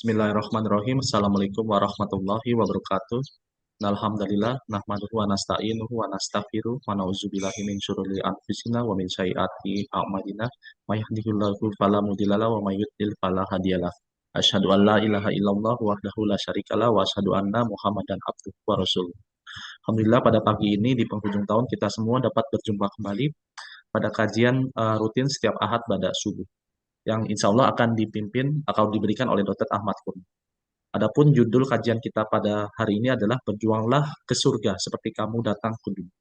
Bismillahirrahmanirrahim. Assalamualaikum warahmatullahi wabarakatuh. Alhamdulillah, nahmaduhu wa nasta'inuhu wa nastaghfiruh wa na'udzubillahi min syururi anfusina wa min sayyiati a'malina. May yahdihillahu fala mudhillalah wa may yudhlil fala hadiyalah. Asyhadu an la ilaha illallah wahdahu la syarikalah wa asyhadu anna Muhammadan abduhu wa rasuluh. Alhamdulillah pada pagi ini di penghujung tahun kita semua dapat berjumpa kembali pada kajian rutin setiap Ahad pada subuh yang insya Allah akan dipimpin atau diberikan oleh Dr. Ahmad Kurni. Adapun judul kajian kita pada hari ini adalah Berjuanglah ke surga seperti kamu datang ke dunia.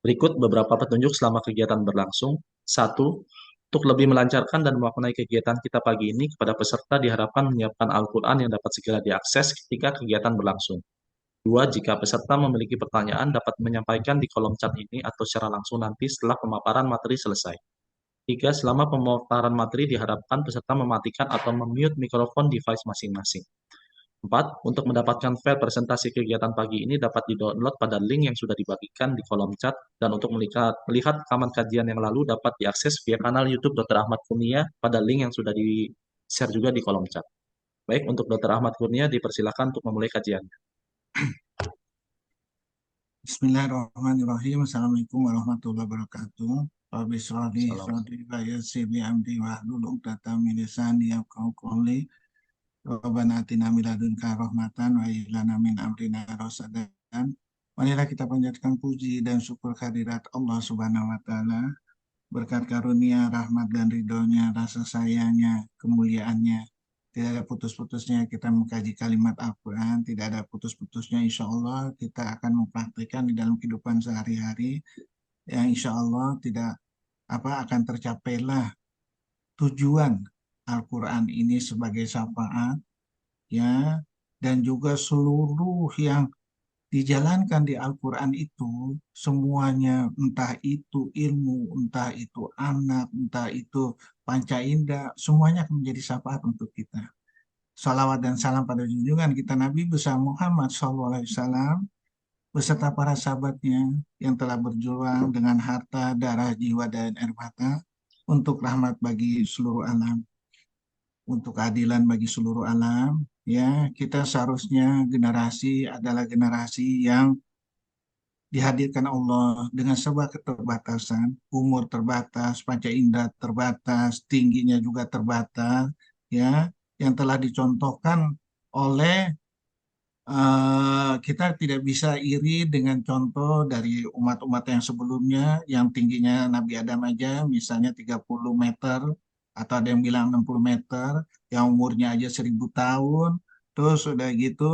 Berikut beberapa petunjuk selama kegiatan berlangsung. Satu, untuk lebih melancarkan dan memaknai kegiatan kita pagi ini, kepada peserta diharapkan menyiapkan Al-Quran yang dapat segera diakses ketika kegiatan berlangsung. Dua, jika peserta memiliki pertanyaan dapat menyampaikan di kolom chat ini atau secara langsung nanti setelah pemaparan materi selesai. Tiga, selama pemaparan materi diharapkan peserta mematikan atau memute mikrofon device masing-masing. 4. Untuk mendapatkan file presentasi kegiatan pagi ini dapat di-download pada link yang sudah dibagikan di kolom chat, dan untuk melihat rekaman kajian yang lalu dapat diakses via kanal YouTube Dr. Ahmad Kurnia pada link yang sudah di-share juga di kolom chat. Baik, untuk Dr. Ahmad Kurnia dipersilakan untuk memulai kajiannya. Bismillahirrahmanirrahim. Assalamualaikum warahmatullahi wabarakatuh. Rabbi shrah li Assalamualaikum. sadri wa yassir li amri wahlul 'uqdatam min lisani yafqahu qawli. Rabbana atina min ladunka rahmatan wa hab lana min amrina rasadan. Marilah kita panjatkan puji dan syukur kehadirat Allah Subhanahu wa taala, berkat karunia, rahmat dan ridhonya, rasa sayangnya, kemuliaannya. Tidak ada putus-putusnya kita mengkaji kalimat Al-Quran, tidak ada putus-putusnya insya Allah kita akan mempraktikkan di dalam kehidupan sehari-hari, yang insya Allah tidak akan tercapailah tujuan Al-Quran ini sebagai syafaat, ya, dan juga seluruh yang dijalankan di Al-Quran itu semuanya, entah itu ilmu, entah itu anak, entah itu panca indera, semuanya akan menjadi syafaat untuk kita. Salawat dan salam pada junjungan kita Nabi besar Muhammad SAW beserta para sahabatnya yang telah berjuang dengan harta, darah, jiwa, dan air mata untuk rahmat bagi seluruh alam, untuk keadilan bagi seluruh alam. Ya, kita seharusnya generasi adalah generasi yang dihadirkan Allah dengan sebuah keterbatasan, umur terbatas, panca indera terbatas, tingginya juga terbatas, ya, yang telah dicontohkan oleh kita tidak bisa iri dengan contoh dari umat-umat yang sebelumnya yang tingginya Nabi Adam aja misalnya 30 meter, atau ada yang bilang 60 meter, yang umurnya aja 1000 tahun, terus udah gitu,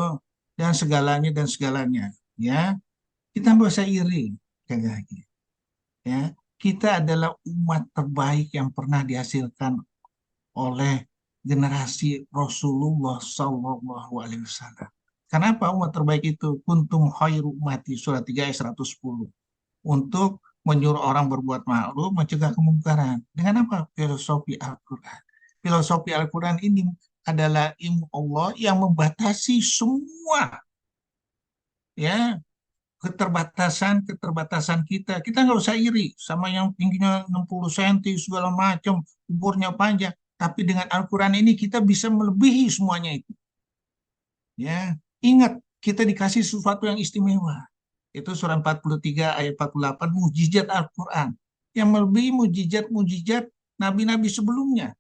dan segalanya, ya. Kita nggak usah iri, sekali lagi. Ya, kita adalah umat terbaik yang pernah dihasilkan oleh generasi Rasulullah Sallallahu Alaihi Wasallam. Kenapa umat terbaik itu? Kuntum khairu ummati, surat 3 ayat 110. Untuk menyuruh orang berbuat ma'ruf, mencegah kemungkaran. Dengan apa? Filosofi Al-Quran. Filosofi Al-Quran ini adalah ilmu Allah yang membatasi semua, ya, keterbatasan kita. Kita nggak usah iri sama yang tingginya 60 cm segala macam, umurnya panjang. Tapi dengan Al-Quran ini kita bisa melebihi semuanya itu. Ya, ingat kita dikasih sesuatu yang istimewa. Itu surah 43 ayat 48, mujizat Al-Quran yang melebihi mujizat-mujizat nabi-nabi sebelumnya.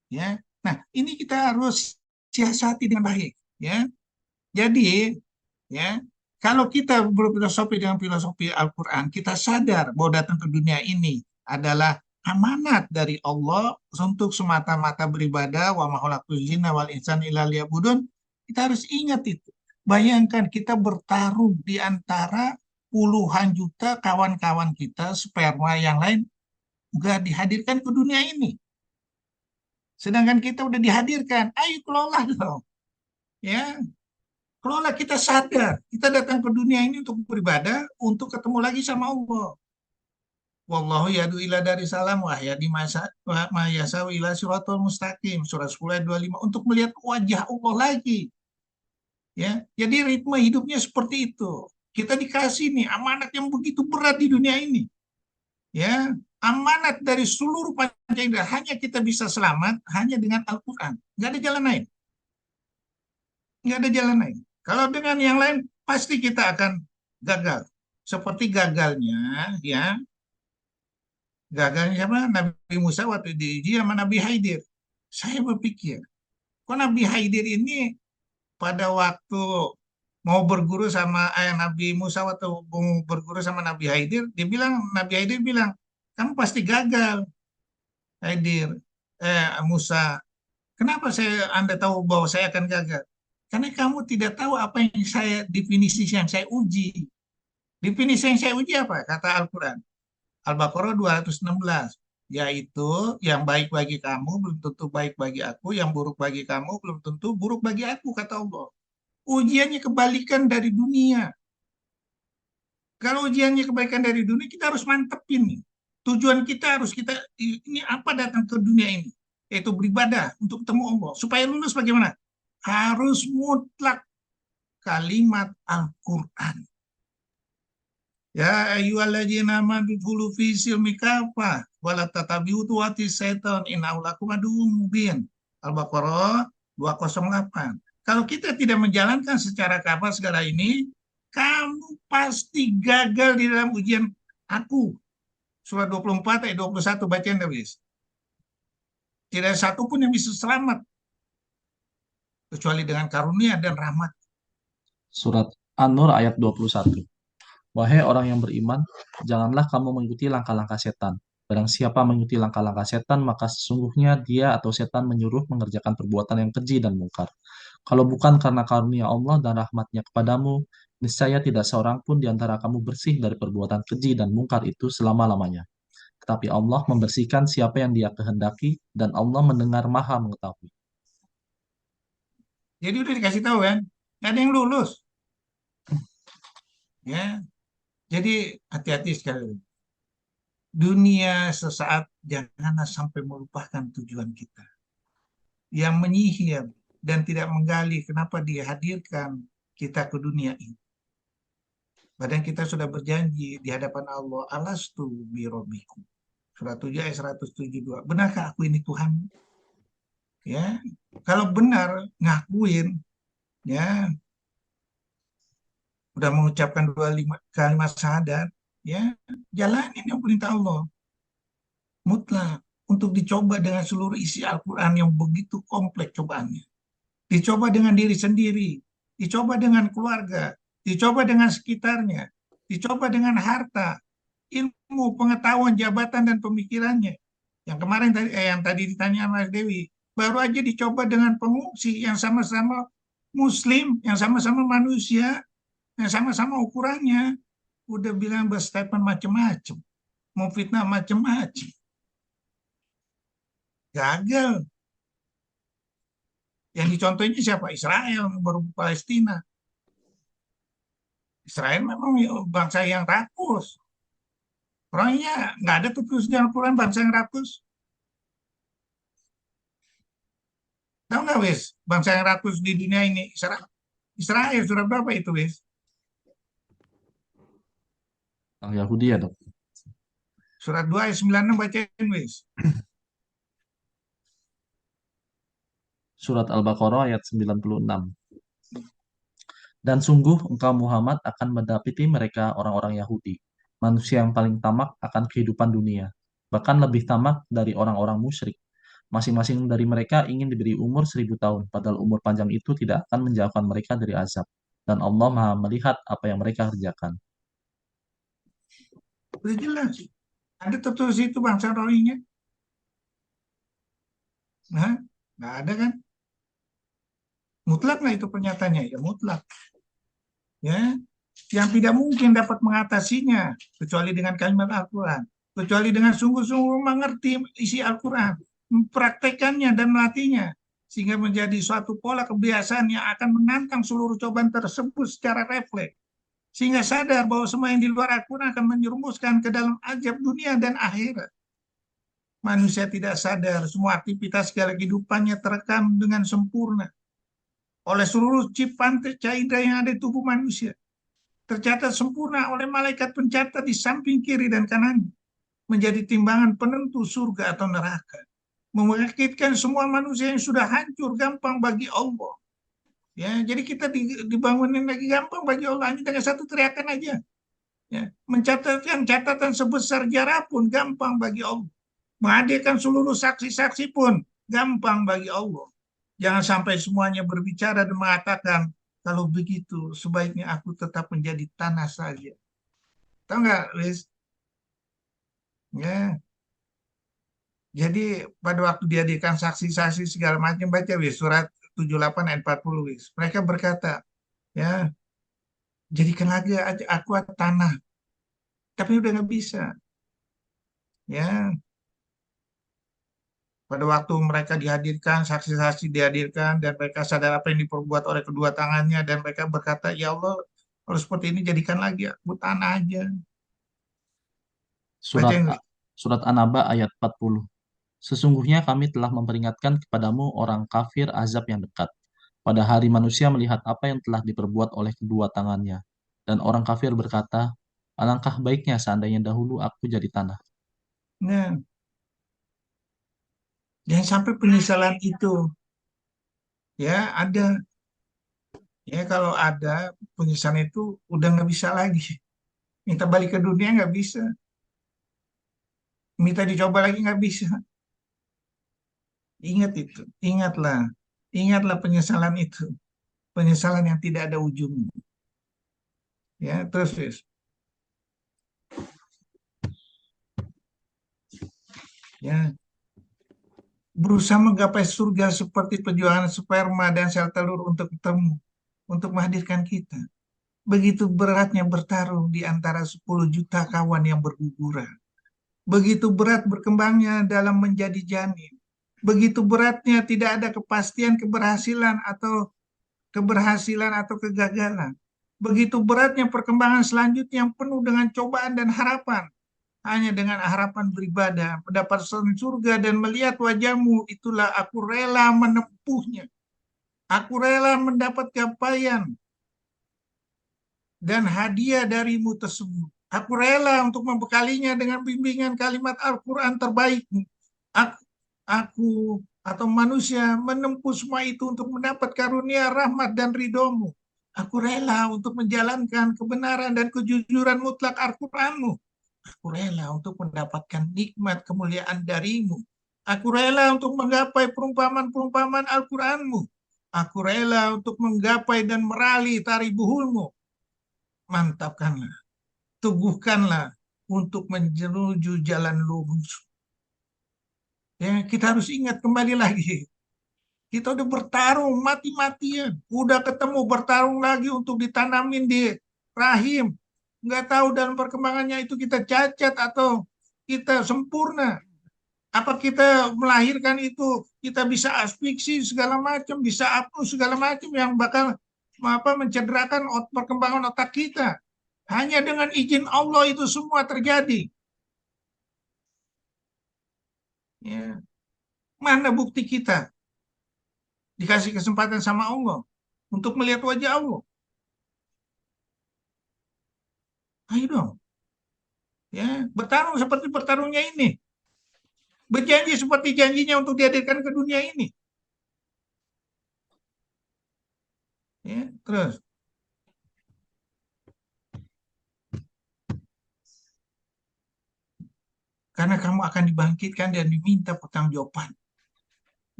Ya, nah ini kita harus siasati dengan baik. Ya, jadi, ya, kalau kita berfilosofi dengan filosofi Al-Quran, kita sadar bahwa datang ke dunia ini adalah amanat dari Allah untuk semata-mata beribadah, wa ma khalaqtul jinna wal insana illa liya'budun. Kita harus ingat itu. Bayangkan kita bertarung di antara puluhan juta kawan-kawan kita, sperma yang lain, nggak dihadirkan ke dunia ini. Sedangkan kita udah dihadirkan, ayo kelola dong. Ya, kelola, kita sadar, kita datang ke dunia ini untuk beribadah, untuk ketemu lagi sama Allah. Wallahu yadu ila dari salam wa yadi ma yasaw ila suratul mustaqim, surah 10 ayat 25, untuk melihat wajah Allah lagi. Ya, jadi ritme hidupnya seperti itu. Kita dikasih nih amanat yang begitu berat di dunia ini. Ya, Amanat dari seluruh panca indera. Hanya kita bisa selamat hanya dengan Al-Quran. Nggak ada jalan lain. Nggak ada jalan lain. Kalau dengan yang lain, pasti kita akan gagal. Seperti gagalnya siapa? Nabi Musa waktu diuji sama Nabi Haidir. Saya berpikir, kok Nabi Haidir ini pada waktu mau berguru sama Nabi Musa waktu mau berguru sama Nabi Haidir, Nabi Haidir bilang, kamu pasti gagal, Haidir, Musa. Kenapa Anda tahu bahwa saya akan gagal? Karena kamu tidak tahu apa yang definisi yang saya uji. Definisi yang saya uji apa? Kata Al-Quran. Al-Baqarah 216. Yaitu yang baik bagi kamu belum tentu baik bagi aku, yang buruk bagi kamu belum tentu buruk bagi aku, kata Allah. Ujiannya kebalikan dari dunia. Kalau ujiannya kebaikan dari dunia, kita harus mantepin nih. Tujuan kita ini apa datang ke dunia ini? Yaitu beribadah untuk ketemu Allah. Supaya lulus bagaimana? Harus mutlak kalimat Al-Quran. Ya ayyuhalladzina amanu dkhulu fi silmi kafah wala tatabi'u khutuwati syaitan innahu lakum aduwwum mubin. Al-Baqarah 208. Kalau kita tidak menjalankan secara kafah segala ini, kamu pasti gagal di dalam ujian aku. Surat 24 ayat 21 bacain Dawis. Tidak ada satupun yang bisa selamat kecuali dengan karunia dan rahmat. Surat An-Nur ayat 21. Wahai orang yang beriman, janganlah kamu mengikuti langkah-langkah setan. Barang siapa mengikuti langkah-langkah setan, maka sesungguhnya dia atau setan menyuruh mengerjakan perbuatan yang keji dan mungkar. Kalau bukan karena karunia Allah dan rahmatnya kepadamu, niscaya tidak seorang pun di antara kamu bersih dari perbuatan keji dan mungkar itu selama-lamanya. Tetapi Allah membersihkan siapa yang dia kehendaki, dan Allah mendengar maha mengetahui. Jadi udah dikasih tahu kan, nggak ada yang lulus. Ya, jadi hati-hati sekali. Dunia sesaat janganlah sampai melupakan tujuan kita. Yang menyihir dan tidak menggali kenapa dia hadirkan kita ke dunia ini. Padahal kita sudah berjanji di hadapan Allah, alastu birobikum. Surat 7 ayat 172. Benarkah aku ini Tuhan? Ya, kalau benar ngakuin, ya udah mengucapkan kalimat syahadat, ya jalanin yang perintah Allah mutlak untuk dicoba dengan seluruh isi Al-Quran yang begitu kompleks cobaannya. Dicoba dengan diri sendiri, dicoba dengan keluarga, dicoba dengan sekitarnya, dicoba dengan harta, ilmu, pengetahuan, jabatan, dan pemikirannya. Yang kemarin yang tadi ditanya Mas Dewi, baru aja dicoba dengan pengungsi yang sama-sama Muslim, yang sama-sama manusia, yang sama-sama ukurannya. Udah bilang berstatement macam-macam, mau fitnah macam-macam. Gagal. Yang dicontohnya siapa? Israel, baru Palestina. Israel memang bangsa yang rakus. Orangnya nggak ada tuh tulis di Al-Quran bangsa yang rakus. Tahu nggak wis bangsa yang rakus di dunia ini? Israel surat berapa itu wis? Yang Yahudi ya, dok. Surat 2 ayat 96 bacain wis. Surat Al-Baqarah ayat 96. Dan sungguh engkau Muhammad akan mendapati mereka orang-orang Yahudi, manusia yang paling tamak akan kehidupan dunia, bahkan lebih tamak dari orang-orang musyrik. Masing-masing dari mereka ingin diberi umur 1000 tahun, padahal umur panjang itu tidak akan menjauhkan mereka dari azab. Dan Allah Maha melihat apa yang mereka kerjakan. Udah jelas. Ada tertulis itu bangsa Rohingya? Nah, nggak ada kan? Mutlak nggak itu pernyataannya? Ya mutlak. Ya, yang tidak mungkin dapat mengatasinya kecuali dengan kalimat Al-Quran, kecuali dengan sungguh-sungguh mengerti isi Al-Quran, mempraktekannya dan melatihnya, sehingga menjadi suatu pola kebiasaan yang akan menantang seluruh cobaan tersebut secara refleks, sehingga sadar bahwa semua yang di luar Al-Quran akan menyerumuskan ke dalam azab dunia dan akhirat. Manusia tidak sadar semua aktivitas segala kehidupannya terekam dengan sempurna oleh seluruh chip panca yang ada di tubuh manusia, tercatat sempurna oleh malaikat pencatat di samping kiri dan kanan. menjadi timbangan penentu surga atau neraka. Membangkitkan semua manusia yang sudah hancur gampang bagi Allah. Ya, jadi kita dibangunin lagi gampang bagi Allah hanya dengan satu teriakan aja. Ya, mencatatkan catatan sebesar jarah pun gampang bagi Allah. Menghadirkan seluruh saksi-saksi pun gampang bagi Allah. Jangan sampai semuanya berbicara dan mengatakan, kalau begitu sebaiknya aku tetap menjadi tanah saja. Tahu nggak, Liz? Ya, jadi pada waktu dihadirkan saksi-saksi segala macam, baca wis surat 78 ayat 40 wis. Mereka berkata, ya, jadikan lagi aku tanah, tapi udah nggak bisa. Ya, pada waktu mereka dihadirkan, saksi-saksi dihadirkan, dan mereka sadar apa yang diperbuat oleh kedua tangannya, dan mereka berkata, ya Allah, kalau seperti ini jadikan lagi aku tanah aja. Baca Surat ini. Surat An-Naba ayat 40. Sesungguhnya kami telah memperingatkan kepadamu orang kafir azab yang dekat. Pada hari manusia melihat apa yang telah diperbuat oleh kedua tangannya. Dan orang kafir berkata, alangkah baiknya seandainya dahulu aku jadi tanah. Nah, jangan sampai penyesalan itu, ya ada. Ya kalau ada penyesalan itu udah nggak bisa lagi. Minta balik ke dunia nggak bisa. Minta dicoba lagi nggak bisa. Ingat itu, ingatlah, ingatlah penyesalan itu, penyesalan yang tidak ada ujungnya. Ya terus, ya berusaha menggapai surga seperti perjuangan sperma dan sel telur untuk ketemu, untuk menghadirkan kita. Begitu beratnya bertarung di antara 10 juta kawan yang berguguran. Begitu berat berkembangnya dalam menjadi janin. Begitu beratnya tidak ada kepastian keberhasilan atau kegagalan. Begitu beratnya perkembangan selanjutnya yang penuh dengan cobaan dan harapan. Hanya dengan harapan beribadah, mendapat surga dan melihat wajahmu, itulah aku rela menempuhnya. Aku rela mendapat capaian dan hadiah darimu tersebut. Aku rela untuk membekalinya dengan bimbingan kalimat Al-Quran terbaikmu. Aku atau manusia menempuh semua itu untuk mendapat karunia rahmat dan ridhomu. Aku rela untuk menjalankan kebenaran dan kejujuran mutlak Al-Quranmu. Aku rela untuk mendapatkan nikmat kemuliaan darimu. Aku rela untuk menggapai perumpamaan-perumpamaan Al-Quranmu. Aku rela untuk menggapai dan merali tari buhulmu. Mantapkanlah, teguhkanlah untuk menuju jalan lurus. Ya, kita harus ingat kembali lagi. Kita udah bertarung mati-matian. Udah ketemu bertarung lagi untuk ditanamin di rahim. Nggak tahu dalam perkembangannya itu kita cacat atau kita sempurna. Apa kita melahirkan itu kita bisa asfiksi segala macam, bisa apus segala macam yang bakal mencederakan perkembangan otak kita. Hanya dengan izin Allah itu semua terjadi. Ya. Mana bukti kita dikasih kesempatan sama Allah untuk melihat wajah Allah? Ayo dong, ya bertarung seperti bertarungnya ini, berjanji seperti janjinya untuk dihadirkan ke dunia ini. Ya, terus karena kamu akan dibangkitkan dan diminta pertanggungjawaban.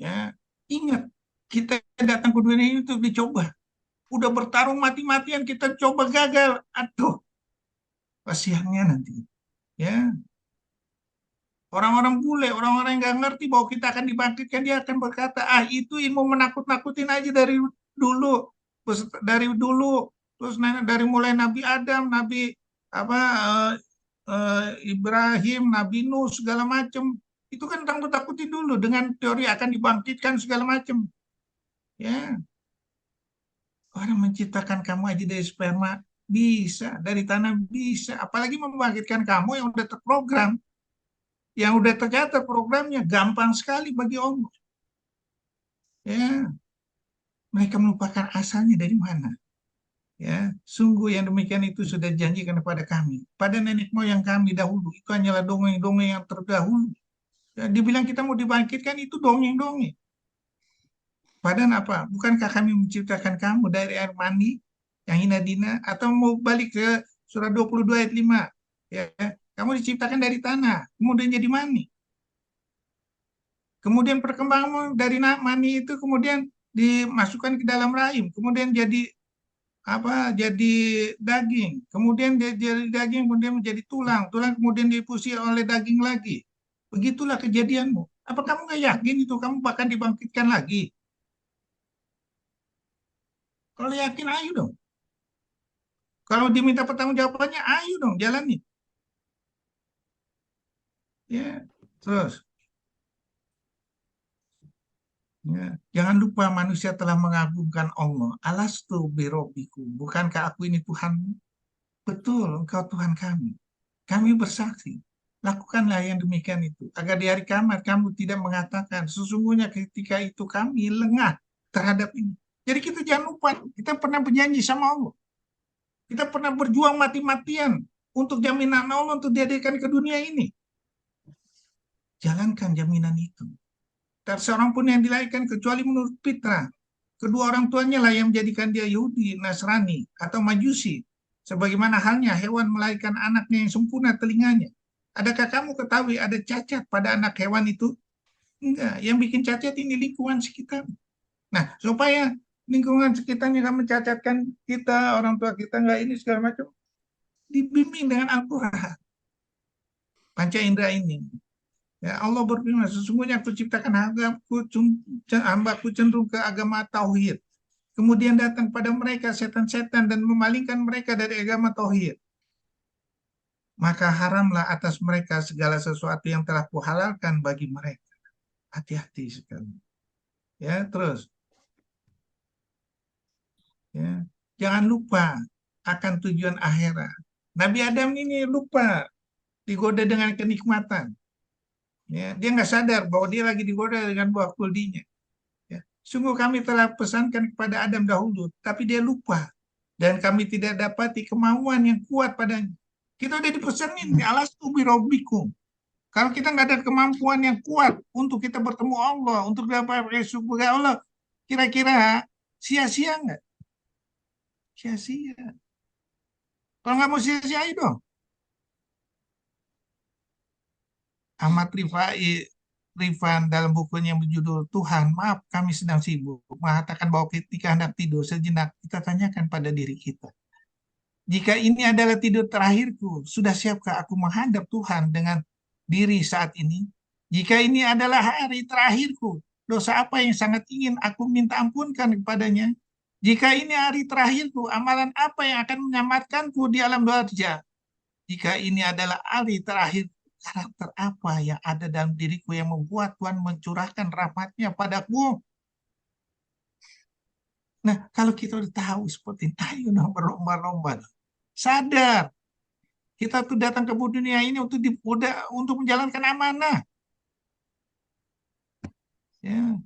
Ya, ingat kita datang ke dunia ini untuk dicoba. Udah bertarung mati-matian kita coba gagal. Aduh, kasihannya nanti. Ya, orang-orang bule, orang-orang yang nggak ngerti bahwa kita akan dibangkitkan, dia akan berkata, ah itu ilmu menakut-nakutin aja dulu, terus dari dulu, terus dari mulai Nabi Adam, Nabi apa Ibrahim, Nabi Nuh segala macam, itu kan takut-takutin dulu dengan teori akan dibangkitkan segala macam. Ya, orang menciptakan kamu aja dari sperma bisa, dari tanah bisa, apalagi membangkitkan kamu yang udah terprogram, yang udah tercatat programnya, gampang sekali bagi Allah. Ya, mereka melupakan asalnya dari mana. Ya, sungguh yang demikian itu sudah dijanjikan kepada kami. Pada nenek moyang kami dahulu, itu hanyalah dongeng-dongeng yang terdahulu. Ya, dibilang kita mau dibangkitkan, itu dongeng-dongeng. Padahal apa? Bukankah kami menciptakan kamu dari air mani yang hina dina? Atau mau balik ke surah 22 ayat 5? Ya, kamu diciptakan dari tanah, kemudian jadi mani. Kemudian perkembangan dari mani itu kemudian dimasukkan ke dalam rahim, kemudian jadi apa? Jadi daging, kemudian dia jadi daging, kemudian menjadi tulang, tulang kemudian difusi oleh daging lagi. Begitulah kejadianmu. Apa kamu nggak yakin itu kamu bahkan dibangkitkan lagi? Kalau yakin, ayo dong. Kalau diminta pertanggungjawabannya, ayo dong, jalani. Ya, terus. Ya. Jangan lupa manusia telah mengagungkan Allah. Alastu birobiku. Bukankah aku ini Tuhan? Betul, engkau Tuhan kami. Kami bersaksi. Lakukanlah yang demikian itu. Agar di hari kiamat kamu tidak mengatakan, sesungguhnya ketika itu kami lengah terhadap ini. Jadi kita jangan lupa, kita pernah berjanji sama Allah. Kita pernah berjuang mati-matian untuk jaminan Allah untuk dihadirkan ke dunia ini. Jalankan jaminan itu. Tak seorang pun yang dilahirkan kecuali menurut fitrah. Kedua orang tuanya lah yang menjadikan dia Yahudi, Nasrani, atau Majusi. Sebagaimana halnya hewan melahirkan anaknya yang sempurna telinganya. Adakah kamu ketahui ada cacat pada anak hewan itu? Enggak. Yang bikin cacat ini lingkungan sekitar. Nah, supaya lingkungan sekitarnya nggak mencacatkan kita, orang tua kita nggak ini segala macam, dibimbing dengan Al-Quran. Panca indera ini. Ya, Allah berfirman, sesungguhnya aku ciptakan hambaku cenderung ke agama tauhid. Kemudian datang pada mereka setan-setan dan memalingkan mereka dari agama tauhid. Maka haramlah atas mereka segala sesuatu yang telah kuhalalkan bagi mereka. Hati-hati sekali. Ya, terus. Ya, jangan lupa akan tujuan akhirat. Nabi Adam ini lupa digoda dengan kenikmatan. Ya, dia nggak sadar bahwa dia lagi digoda dengan buah kuldinya. Ya. Sungguh kami telah pesankan kepada Adam dahulu, tapi dia lupa. Dan kami tidak dapati kemauan yang kuat padanya. Kita udah dipesanin, alastu birobikum. Kalau kita nggak ada kemampuan yang kuat untuk kita bertemu Allah, untuk dapat surga Allah, kira-kira sia-sia nggak? Sia-sia. Kalau nggak mau sia-sia, ayo dong. Ahmad Rifan dalam bukunya yang berjudul Tuhan, maaf kami sedang sibuk, mengatakan bahwa ketika hendak tidur sejenak, kita tanyakan pada diri kita. Jika ini adalah tidur terakhirku, sudah siapkah aku menghadap Tuhan dengan diri saat ini? Jika ini adalah hari terakhirku, dosa apa yang sangat ingin aku minta ampunkan kepadanya? Jika ini hari terakhirku, amalan apa yang akan menyelamatkanku di alam barzah? Jika ini adalah hari terakhir, karakter apa yang ada dalam diriku yang membuat Tuhan mencurahkan rahmatnya padaku? Nah, kalau kita udah tahu seperti ini, ayo dong berlomba-lomba. Sadar, kita tuh datang ke dunia ini untuk menjalankan amanah. Ya,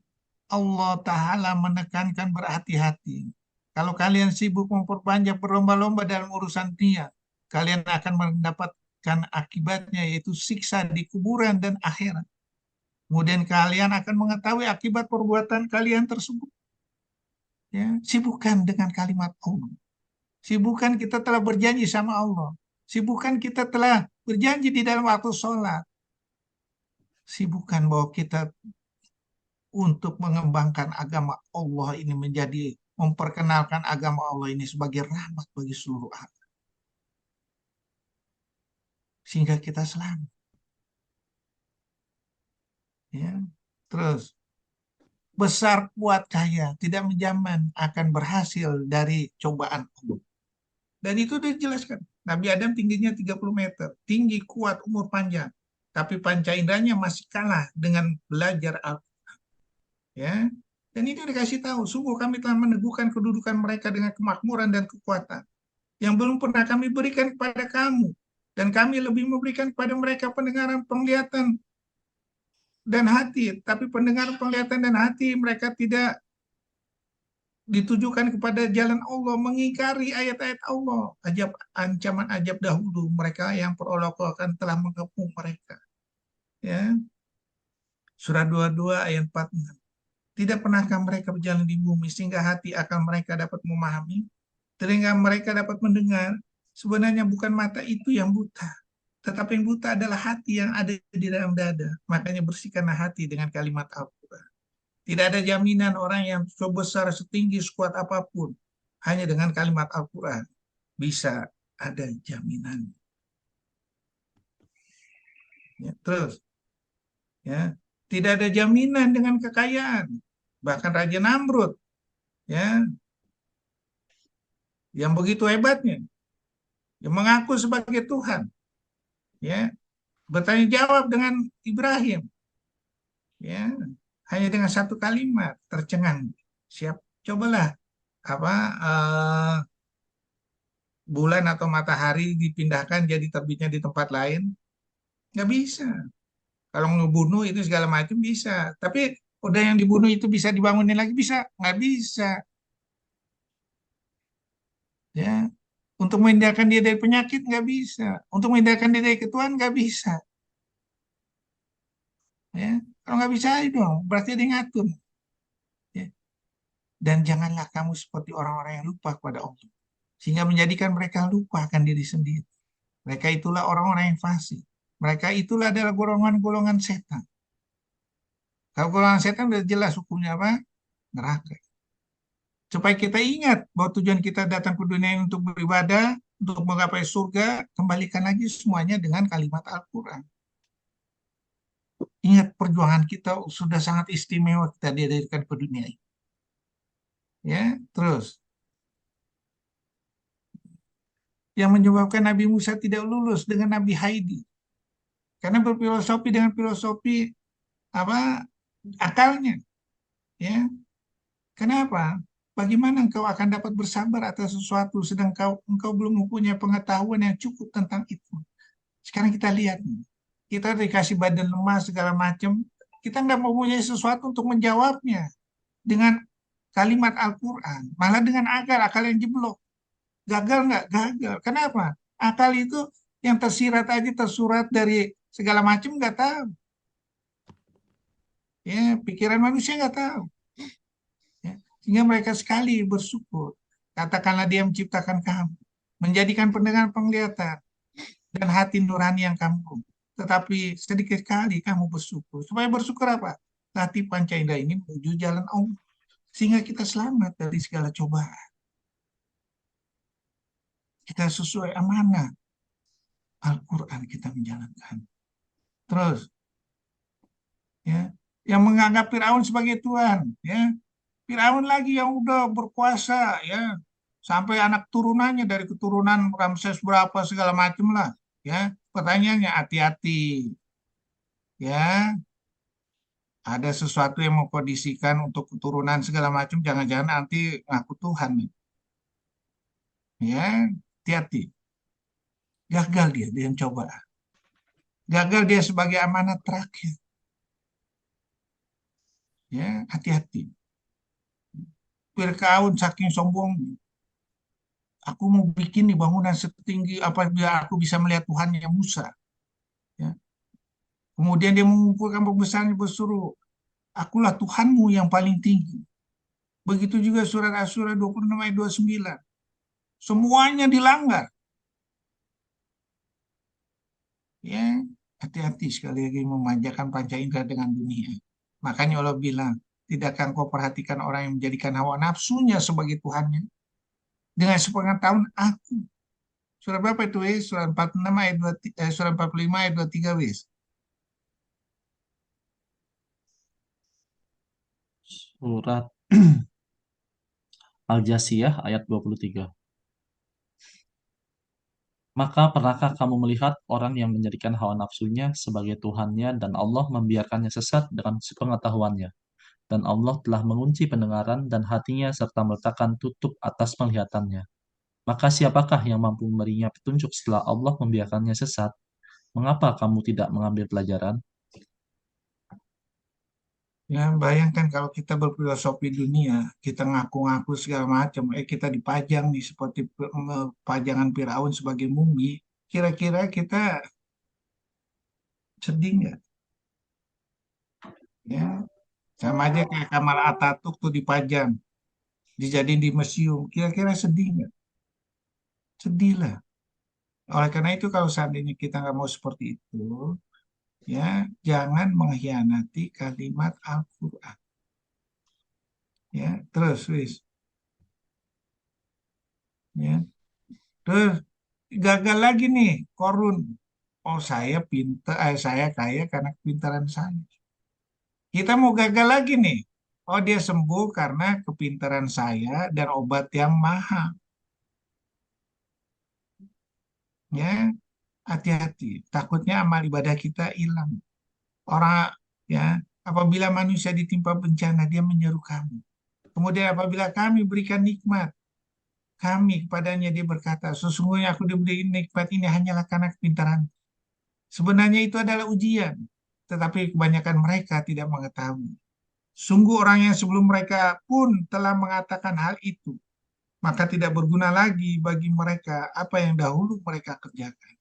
Allah Ta'ala menekankan berhati-hati. Kalau kalian sibuk memperpanjang berlomba-lomba dalam urusan dunia, kalian akan mendapatkan akibatnya, yaitu siksa di kuburan dan akhirat. Kemudian kalian akan mengetahui akibat perbuatan kalian tersebut. Ya, sibukkan dengan kalimat Allah. Sibukkan kita telah berjanji sama Allah. Sibukkan kita telah berjanji di dalam waktu sholat. Sibukkan bahwa kita untuk mengembangkan agama Allah ini menjadi memperkenalkan agama Allah ini sebagai rahmat bagi seluruh alam. Sehingga kita selamat. Ya. Terus, besar kuat kaya tidak menjamin akan berhasil dari cobaan Allah. Dan itu dijelaskan. Nabi Adam tingginya 30 meter. Tinggi, kuat, umur panjang. Tapi panca inderanya masih kalah dengan belajar Al-Quran. Ya. Dan itu dikasih tahu, sungguh kami telah meneguhkan kedudukan mereka dengan kemakmuran dan kekuatan yang belum pernah kami berikan kepada kamu. Dan kami lebih memberikan kepada mereka pendengaran, penglihatan, dan hati. Tapi pendengaran, penglihatan, dan hati mereka tidak ditujukan kepada jalan Allah, mengingkari ayat-ayat Allah, ajab ancaman ajab dahulu mereka yang perolokokan telah mengepung mereka. Ya, surah 22 ayat 46. Tidak pernahkah mereka berjalan di bumi sehingga hati akal mereka dapat memahami, telinga mereka dapat mendengar. Sebenarnya bukan mata itu yang buta, tetapi yang buta adalah hati yang ada di dalam dada. Makanya bersihkanlah hati dengan kalimat Al-Quran. Tidak ada jaminan orang yang sebesar setinggi sekuat apapun hanya dengan kalimat Al-Quran bisa ada jaminan. Ya, terus, ya, tidak ada jaminan dengan kekayaan. Bahkan Raja Namrud, ya, yang begitu hebatnya, yang mengaku sebagai Tuhan, ya, bertanya jawab dengan Ibrahim, ya, hanya dengan satu kalimat tercengang. Siap, cobalah apa bulan atau matahari dipindahkan jadi terbitnya di tempat lain, nggak bisa. Kalau ngebunuh itu segala macam bisa, tapi udah yang dibunuh itu bisa dibangunin lagi bisa, nggak bisa, ya. Untuk menghindarkan dia dari penyakit nggak bisa, untuk menghindarkan dia dari ketuaan nggak bisa, ya. Kalau nggak bisa itu dong, berarti dia ngatur, ya. Dan janganlah kamu seperti orang-orang yang lupa kepada Allah, sehingga menjadikan mereka lupa akan diri sendiri. Mereka itulah orang-orang yang fasik. Mereka itulah adalah golongan-golongan setan. Kalau golongan setan udah jelas hukumnya apa? Neraka. Supaya kita ingat bahwa tujuan kita datang ke dunia ini untuk beribadah, untuk menggapai surga, kembalikan lagi semuanya dengan kalimat Al-Quran. Ingat perjuangan kita sudah sangat istimewa kita dihadirkan ke dunia ini. Ya, terus yang menyebabkan Nabi Musa tidak lulus dengan Nabi Haidi karena berfilosofi dengan filosofi apa akalnya, ya. Kenapa? Bagaimana engkau akan dapat bersabar atas sesuatu sedang engkau belum mempunyai pengetahuan yang cukup tentang itu. Sekarang kita lihat, kita dikasih badan lemah segala macam, kita nggak mempunyai sesuatu untuk menjawabnya dengan kalimat Al-Quran, malah dengan akal yang jeblok. Gagal nggak? Gagal. Kenapa? Akal itu yang tersirat aja, tersurat dari segala macam nggak tahu. Ya, pikiran manusia nggak tahu. Ya. Sehingga mereka sekali bersyukur. Katakanlah dia menciptakan kamu, menjadikan pendengar penglihatan, dan hati nurani yang kamu. Tetapi sedikit kali kamu bersyukur. Supaya bersyukur apa? Latih panca indera ini menuju jalan Allah. Sehingga kita selamat dari segala cobaan. Kita sesuai amanah Al-Quran kita menjalankan. Terus, ya, yang menganggap Firaun sebagai Tuhan, ya, Firaun lagi yang udah berkuasa, ya, sampai anak turunannya dari keturunan Ramses berapa segala macam lah, ya. Pertanyaannya hati-hati, ya, ada sesuatu yang mengkondisikan untuk keturunan segala macam, jangan-jangan nanti ngaku Tuhan nih, ya, hati-hati. Gagal dia yang coba, gagal dia sebagai amanat terakhir, ya, hati-hati. Fir'aun saking sombong, aku mau bikin nih bangunan setinggi apa biar aku bisa melihat Tuhannya Musa. Ya. Kemudian dia mengumpulkan pembesarnya bersuruh, akulah Tuhanmu yang paling tinggi. Begitu juga surat Asy-Syura 26 ayat 29. Semuanya dilanggar. Ya, hati-hati sekali lagi memanjakan panca indera dengan dunia. Makanya Allah bilang, tidakkah engkau perhatikan orang yang menjadikan hawa nafsunya sebagai Tuhannya? Dengan sepengetahuan aku. Surat berapa itu, wes? Surat 46 ayat 2, surat 45 ayat 23, wes. Surat Al-Jasiyah ayat 23. Maka pernahkah kamu melihat orang yang menjadikan hawa nafsunya sebagai Tuhannya dan Allah membiarkannya sesat dengan sepengetahuannya? Dan Allah telah mengunci pendengaran dan hatinya serta meletakkan tutup atas penglihatannya. Maka siapakah yang mampu memberinya petunjuk setelah Allah membiarkannya sesat? Mengapa kamu tidak mengambil pelajaran? Ya, bayangkan kalau kita berfilosofi dunia, kita ngaku-ngaku segala macam, kita dipajang nih seperti pajangan Firaun sebagai mumi. Kira-kira kita sedih nggak? Ya, sama aja kayak Kamal Atatürk tuh dipajang, dijadiin di museum. Kira-kira sedih nggak? Sedih lah. Oleh karena itu kalau seandainya kita nggak mau seperti itu, ya jangan mengkhianati kalimat Al-Quran. Ya, terus, wis. Ya, terus gagal lagi nih, Korun. Oh, saya kaya karena kepintaran saya. Kita mau gagal lagi nih. Oh, dia sembuh karena kepintaran saya dan obat yang mahal. Ya, hati-hati. Takutnya amal ibadah kita hilang. Orang, ya, apabila manusia ditimpa bencana, dia menyeru kami. Kemudian apabila kami berikan nikmat, kami kepadanya dia berkata, sesungguhnya aku diberi nikmat ini hanyalah karena kepintaran. Sebenarnya itu adalah ujian, tetapi kebanyakan mereka tidak mengetahui. Sungguh orang yang sebelum mereka pun telah mengatakan hal itu, maka tidak berguna lagi bagi mereka apa yang dahulu mereka kerjakan.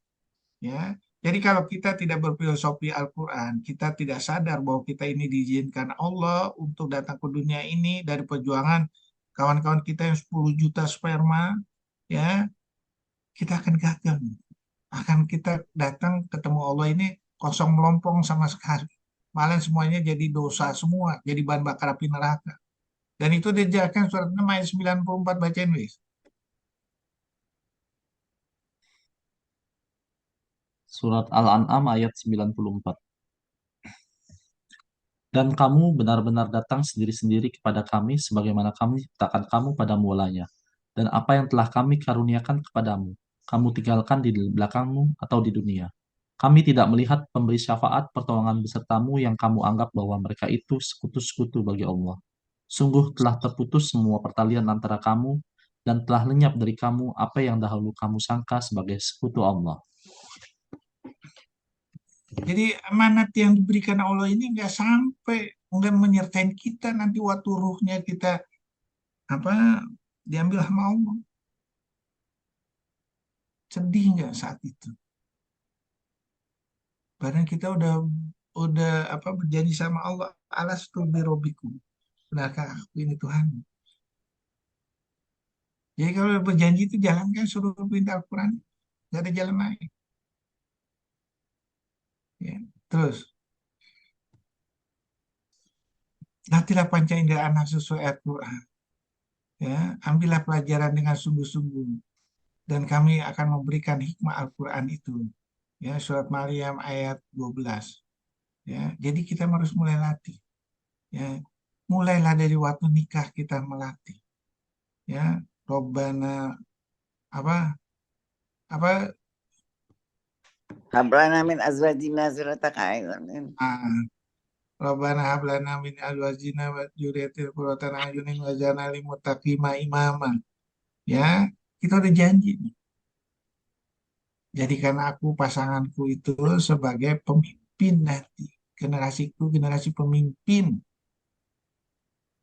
Ya, jadi kalau kita tidak berfilosofi Al-Quran, kita tidak sadar bahwa kita ini diizinkan Allah untuk datang ke dunia ini dari perjuangan kawan-kawan kita yang 10 juta sperma, ya, kita akan gagal. Akan kita datang ketemu Allah ini kosong melompong sama sekali. Malah semuanya jadi dosa semua, jadi bahan bakar api neraka. Dan itu dijelaskan surat 6 ayat 94, bacain wis. Surat Al-An'am ayat 94. Dan kamu benar-benar datang sendiri-sendiri kepada kami sebagaimana kami ciptakan kamu pada mulanya. Dan apa yang telah kami karuniakan kepadamu, kamu tinggalkan di belakangmu atau di dunia. Kami tidak melihat pemberi syafaat pertolongan besertamu yang kamu anggap bahwa mereka itu sekutu-sekutu bagi Allah. Sungguh telah terputus semua pertalian antara kamu dan telah lenyap dari kamu apa yang dahulu kamu sangka sebagai sekutu Allah. Jadi amanat yang diberikan Allah ini nggak sampai, nggak menyertai kita nanti waktu ruhnya kita apa diambil sama Allah. Sedih nggak saat itu? Padahal kita udah apa berjanji sama Allah, alastu birobikum. Benarkah aku ini Tuhan? Jadi kalau berjanji itu jalankan suruh perintah Al-Quran, nggak ada jalan lain. Ya. Terus, latihlah panca indera anak sesuai Al-Quran. Ya, ambillah pelajaran dengan sungguh-sungguh. Dan kami akan memberikan hikmah Al-Quran itu. Ya, surat Maryam ayat 12. Ya, jadi kita harus mulai latih. Ya, mulailah dari waktu nikah kita melatih. Ya, Robbana apa apa Hablana min azwajina zurriyatan a'yunin. ah, Robbana hablana min azwajina wa dzurriyyatina qurrata a'yunin waj'alna lil muttaqina imama. Ya, kita udah janji nih. Jadikan aku pasanganku itu sebagai pemimpin nanti. Generasiku generasi pemimpin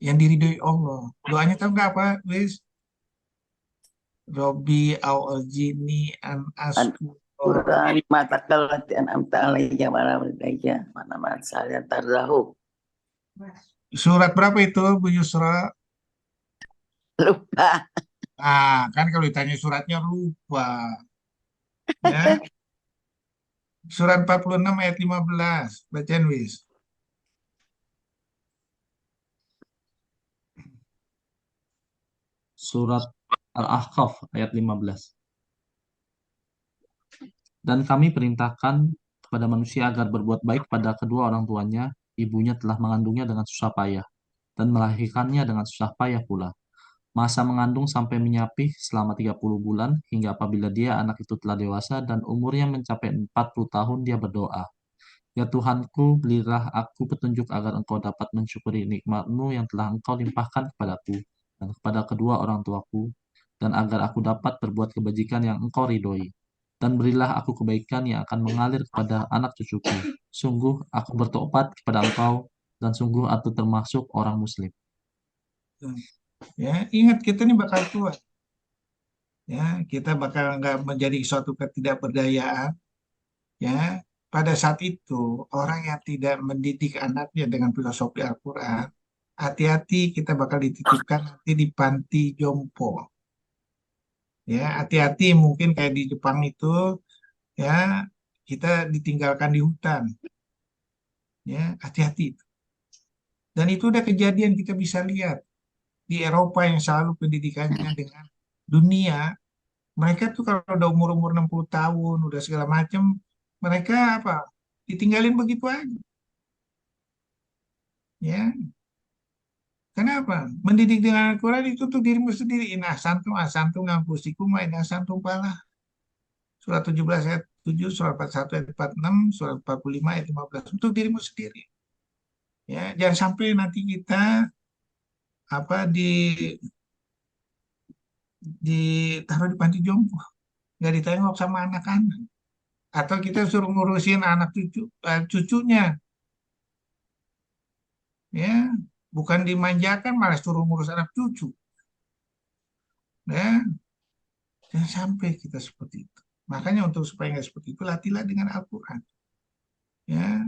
yang diridhoi Allah. Doanya tahu nggak apa, Wis? Robi awalzini an An asku. Qur'an mata kallati an'amta alayya wa ala walidayya wa ana ma'as salihin tarzahu. Surat berapa itu, Bu Yusra? Lupa. Ah, kan kalau ditanya suratnya lupa. Ya, surat 46 ayat 15. Bacain, Wis. Surat Al-Ahqaf ayat 15. Dan kami perintahkan kepada manusia agar berbuat baik pada kedua orang tuanya, ibunya telah mengandungnya dengan susah payah, dan melahirkannya dengan susah payah pula. Masa mengandung sampai menyapih selama 30 bulan, hingga apabila dia anak itu telah dewasa dan umurnya mencapai 40 tahun, dia berdoa, Ya Tuhanku, berilah aku petunjuk agar engkau dapat mensyukuri nikmat-Mu yang telah engkau limpahkan kepadaku dan kepada kedua orang tuaku, dan agar aku dapat berbuat kebajikan yang engkau ridhoi. Dan berilah aku kebaikan yang akan mengalir kepada anak cucuku. Sungguh, aku bertobat kepada engkau dan sungguh aku termasuk orang Muslim. Ya, ingat kita ini bakal tua. Ya, kita bakal nggak menjadi suatu ketidakberdayaan. Ya, pada saat itu orang yang tidak mendidik anaknya dengan filosofi Al-Quran, hati-hati kita bakal dititipkan nanti di panti jompo. Ya, hati-hati mungkin kayak di Jepang itu, ya kita ditinggalkan di hutan. Ya, hati-hati. Dan itu udah kejadian kita bisa lihat di Eropa yang selalu pendidikannya dengan dunia. Mereka tuh kalau udah umur-umur 60 tahun, udah segala macam, mereka apa? Ditinggalin begitu aja. Ya, kenapa? Mendidik dengan Al-Quran itu untuk dirimu sendiri. Inah santum asantum ngapusikum wa inah santum pala. Surat 17 ayat 7, surat 41 ayat 46, surat 45 ayat 15. Untuk dirimu sendiri. Ya, jangan sampai nanti kita apa ditaruh di panti jompo, nggak ditengok sama anak-anak. Atau kita suruh ngurusin anak cucunya, ya bukan dimanjakan malah suruh ngurus anak cucu, ya jangan sampai kita seperti itu. Makanya untuk supaya nggak seperti itu latihlah dengan Al-Quran, ya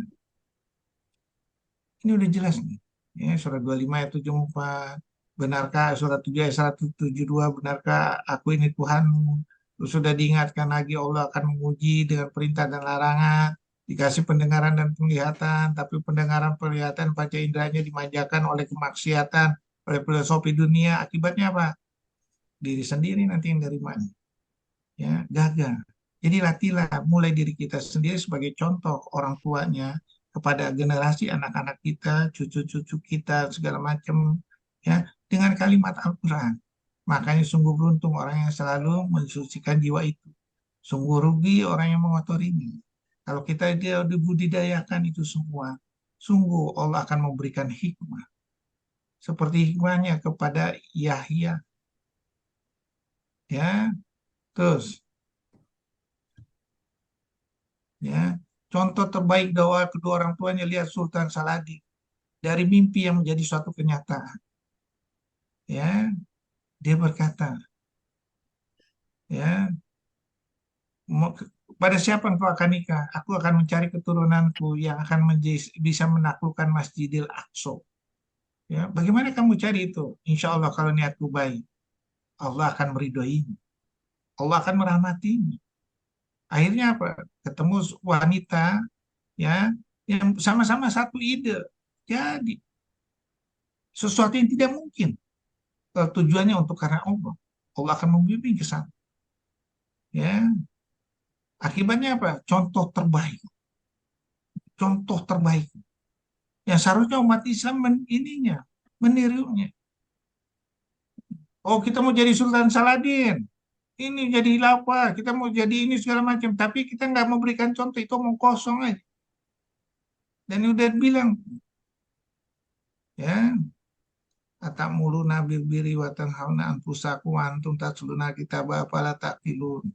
ini udah jelas nih, ya surat 25 ayat 74, benarkah surat 7 ayat 172, benarkah aku ini Tuhanmu. Terus sudah diingatkan lagi Allah akan menguji dengan perintah dan larangan, dikasih pendengaran dan penglihatan, tapi pendengaran penglihatan panca inderanya dimanjakan oleh kemaksiatan, oleh filosofi dunia. Akibatnya apa? Diri sendiri nanti yang dari mana? Ya, gagal. Jadi latihlah mulai diri kita sendiri sebagai contoh orang tuanya kepada generasi anak-anak kita, cucu-cucu kita, segala macam, ya, dengan kalimat Al-Quran. Makanya sungguh beruntung orang yang selalu mensucikan jiwa itu. Sungguh rugi orang yang mengotorinya. Kalau kita dia dibudidayakan itu semua, sungguh Allah akan memberikan hikmah. Seperti hikmahnya kepada Yahya. Ya, terus ya, contoh terbaik doa kedua orang tuanya lihat Sultan Saladin dari mimpi yang menjadi suatu kenyataan. Ya, dia berkata, ya, pada siapa engkau akan nikah? Aku akan mencari keturunanku yang akan bisa menaklukkan Masjidil Aqsa. Ya, bagaimana kamu cari itu? Insya Allah kalau niatku baik, Allah akan meridhoinya. Allah akan merahmatinya. Akhirnya apa? Ketemu wanita, ya, yang sama-sama satu ide. Jadi sesuatu yang tidak mungkin. Kalau tujuannya untuk karena Allah, Allah akan membimbing ke sana. Ya, akibatnya apa? Contoh terbaik. Yang seharusnya umat Islam menirunya. Oh, kita mau jadi Sultan Saladin, ini jadi hilafah, kita mau jadi ini segala macam, tapi kita nggak memberikan contoh, itu omong kosong aja. Dan udah bilang, ya, atamulu nabil biri wa tanhauna anfusakum wa antum tatluna kitab afala taqilun.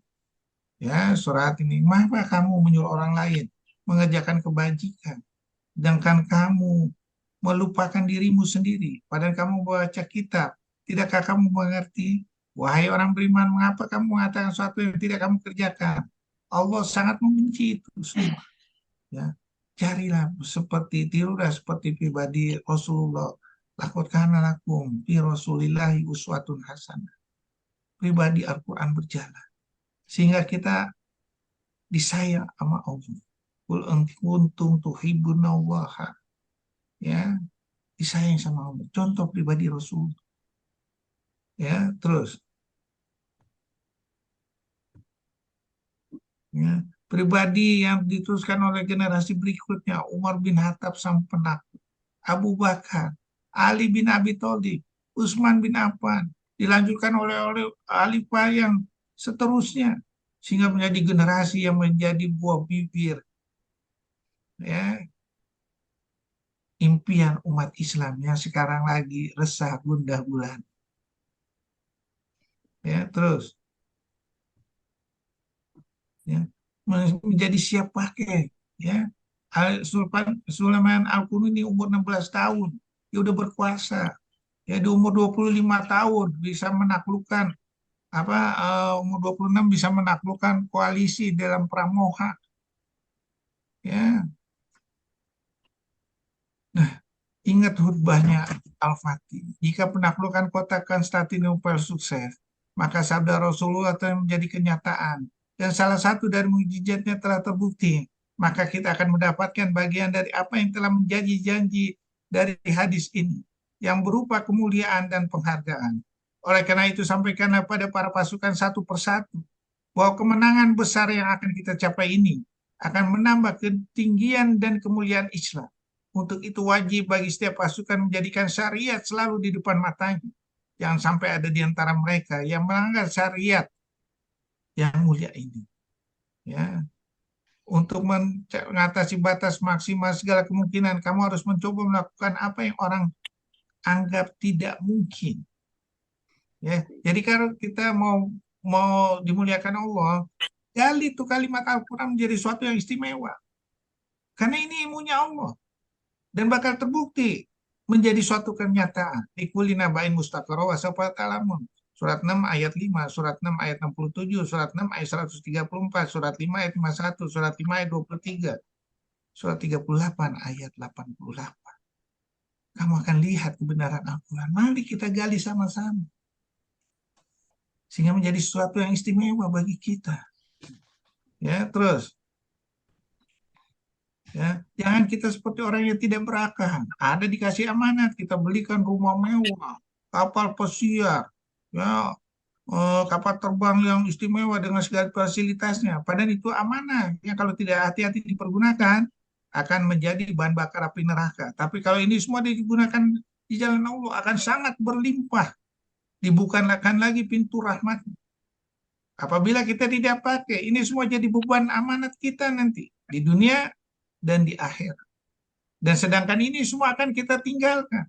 Ya, surat ini, mengapa kamu menyuruh orang lain mengerjakan kebajikan, sedangkan kamu melupakan dirimu sendiri, padahal kamu membaca kitab. Tidakkah kamu mengerti? Wahai orang beriman, mengapa kamu mengatakan sesuatu yang tidak kamu kerjakan? Allah sangat membenci itu semua. Ya, carilah tirulah seperti pribadi Rasulullah. Laqad kana lakum fi Rasulillahi uswatun hasanah. Pribadi Al-Quran berjalan sehingga kita disayang sama Allah. Qul in kuntum tuhibbunallaha, ya, disayang sama Allah. Contoh pribadi Rasul. Ya, terus, ya, pribadi yang diteruskan oleh generasi berikutnya, Umar bin Khattab sang penakut, Abu Bakar, Ali bin Abi Thalib, Utsman bin Affan, dilanjutkan oleh Khalifah yang seterusnya sehingga menjadi generasi yang menjadi buah bibir, ya, impian umat Islam yang sekarang lagi resah gundah gulana. Ya, terus, ya, menjadi siap pakai, ya, Sulaiman Al-Qununi umur 16 tahun, dia udah berkuasa. Ya di umur 25 tahun bisa menaklukkan umur 26 bisa menaklukkan koalisi dalam perang Moha. Ya, ingat khutbahnya Al-Fatih. Jika penaklukan kota Konstantinopel sukses, maka sabda Rasulullah telah menjadi kenyataan. Dan salah satu dari mukjizatnya telah terbukti. Maka kita akan mendapatkan bagian dari apa yang telah menjadi janji dari hadis ini, yang berupa kemuliaan dan penghargaan. Oleh karena itu, sampaikanlah pada para pasukan satu persatu bahwa kemenangan besar yang akan kita capai ini akan menambah ketinggian dan kemuliaan Islam. Untuk itu wajib bagi setiap pasukan menjadikan syariat selalu di depan matanya. Jangan sampai ada di antara mereka yang melanggar syariat yang mulia ini. Ya, untuk mengatasi batas maksimal segala kemungkinan, kamu harus mencoba melakukan apa yang orang anggap tidak mungkin. Ya, jadi kalau kita mau dimuliakan Allah, gali itu kalimat Al-Quran menjadi suatu yang istimewa. Karena ini ilmunya Allah. Dan bakal terbukti menjadi suatu kenyataan. Ikuli nabain mustaqarra wa sawfa ta'lamun. Surat 6 ayat 5, surat 6 ayat 67, surat 6 ayat 134, surat 5 ayat 51, surat 5 ayat 23, surat 38 ayat 88. Kamu akan lihat kebenaran Al-Quran. Mari kita gali sama-sama. Sehingga menjadi sesuatu yang istimewa bagi kita. Ya, terus. Ya, jangan kita seperti orang yang tidak berakal. Ada dikasih amanat, kita belikan rumah mewah, kapal pesiar, ya, kapal terbang yang istimewa dengan segala fasilitasnya. Padahal itu amanah. Ya, kalau tidak hati-hati dipergunakan, akan menjadi bahan bakar api neraka. Tapi kalau ini semua digunakan di jalan Allah, akan sangat berlimpah. Dibukakan lagi pintu rahmat. Apabila kita tidak pakai, ini semua jadi beban amanat kita nanti di dunia dan di akhir. Dan sedangkan ini semua akan kita tinggalkan.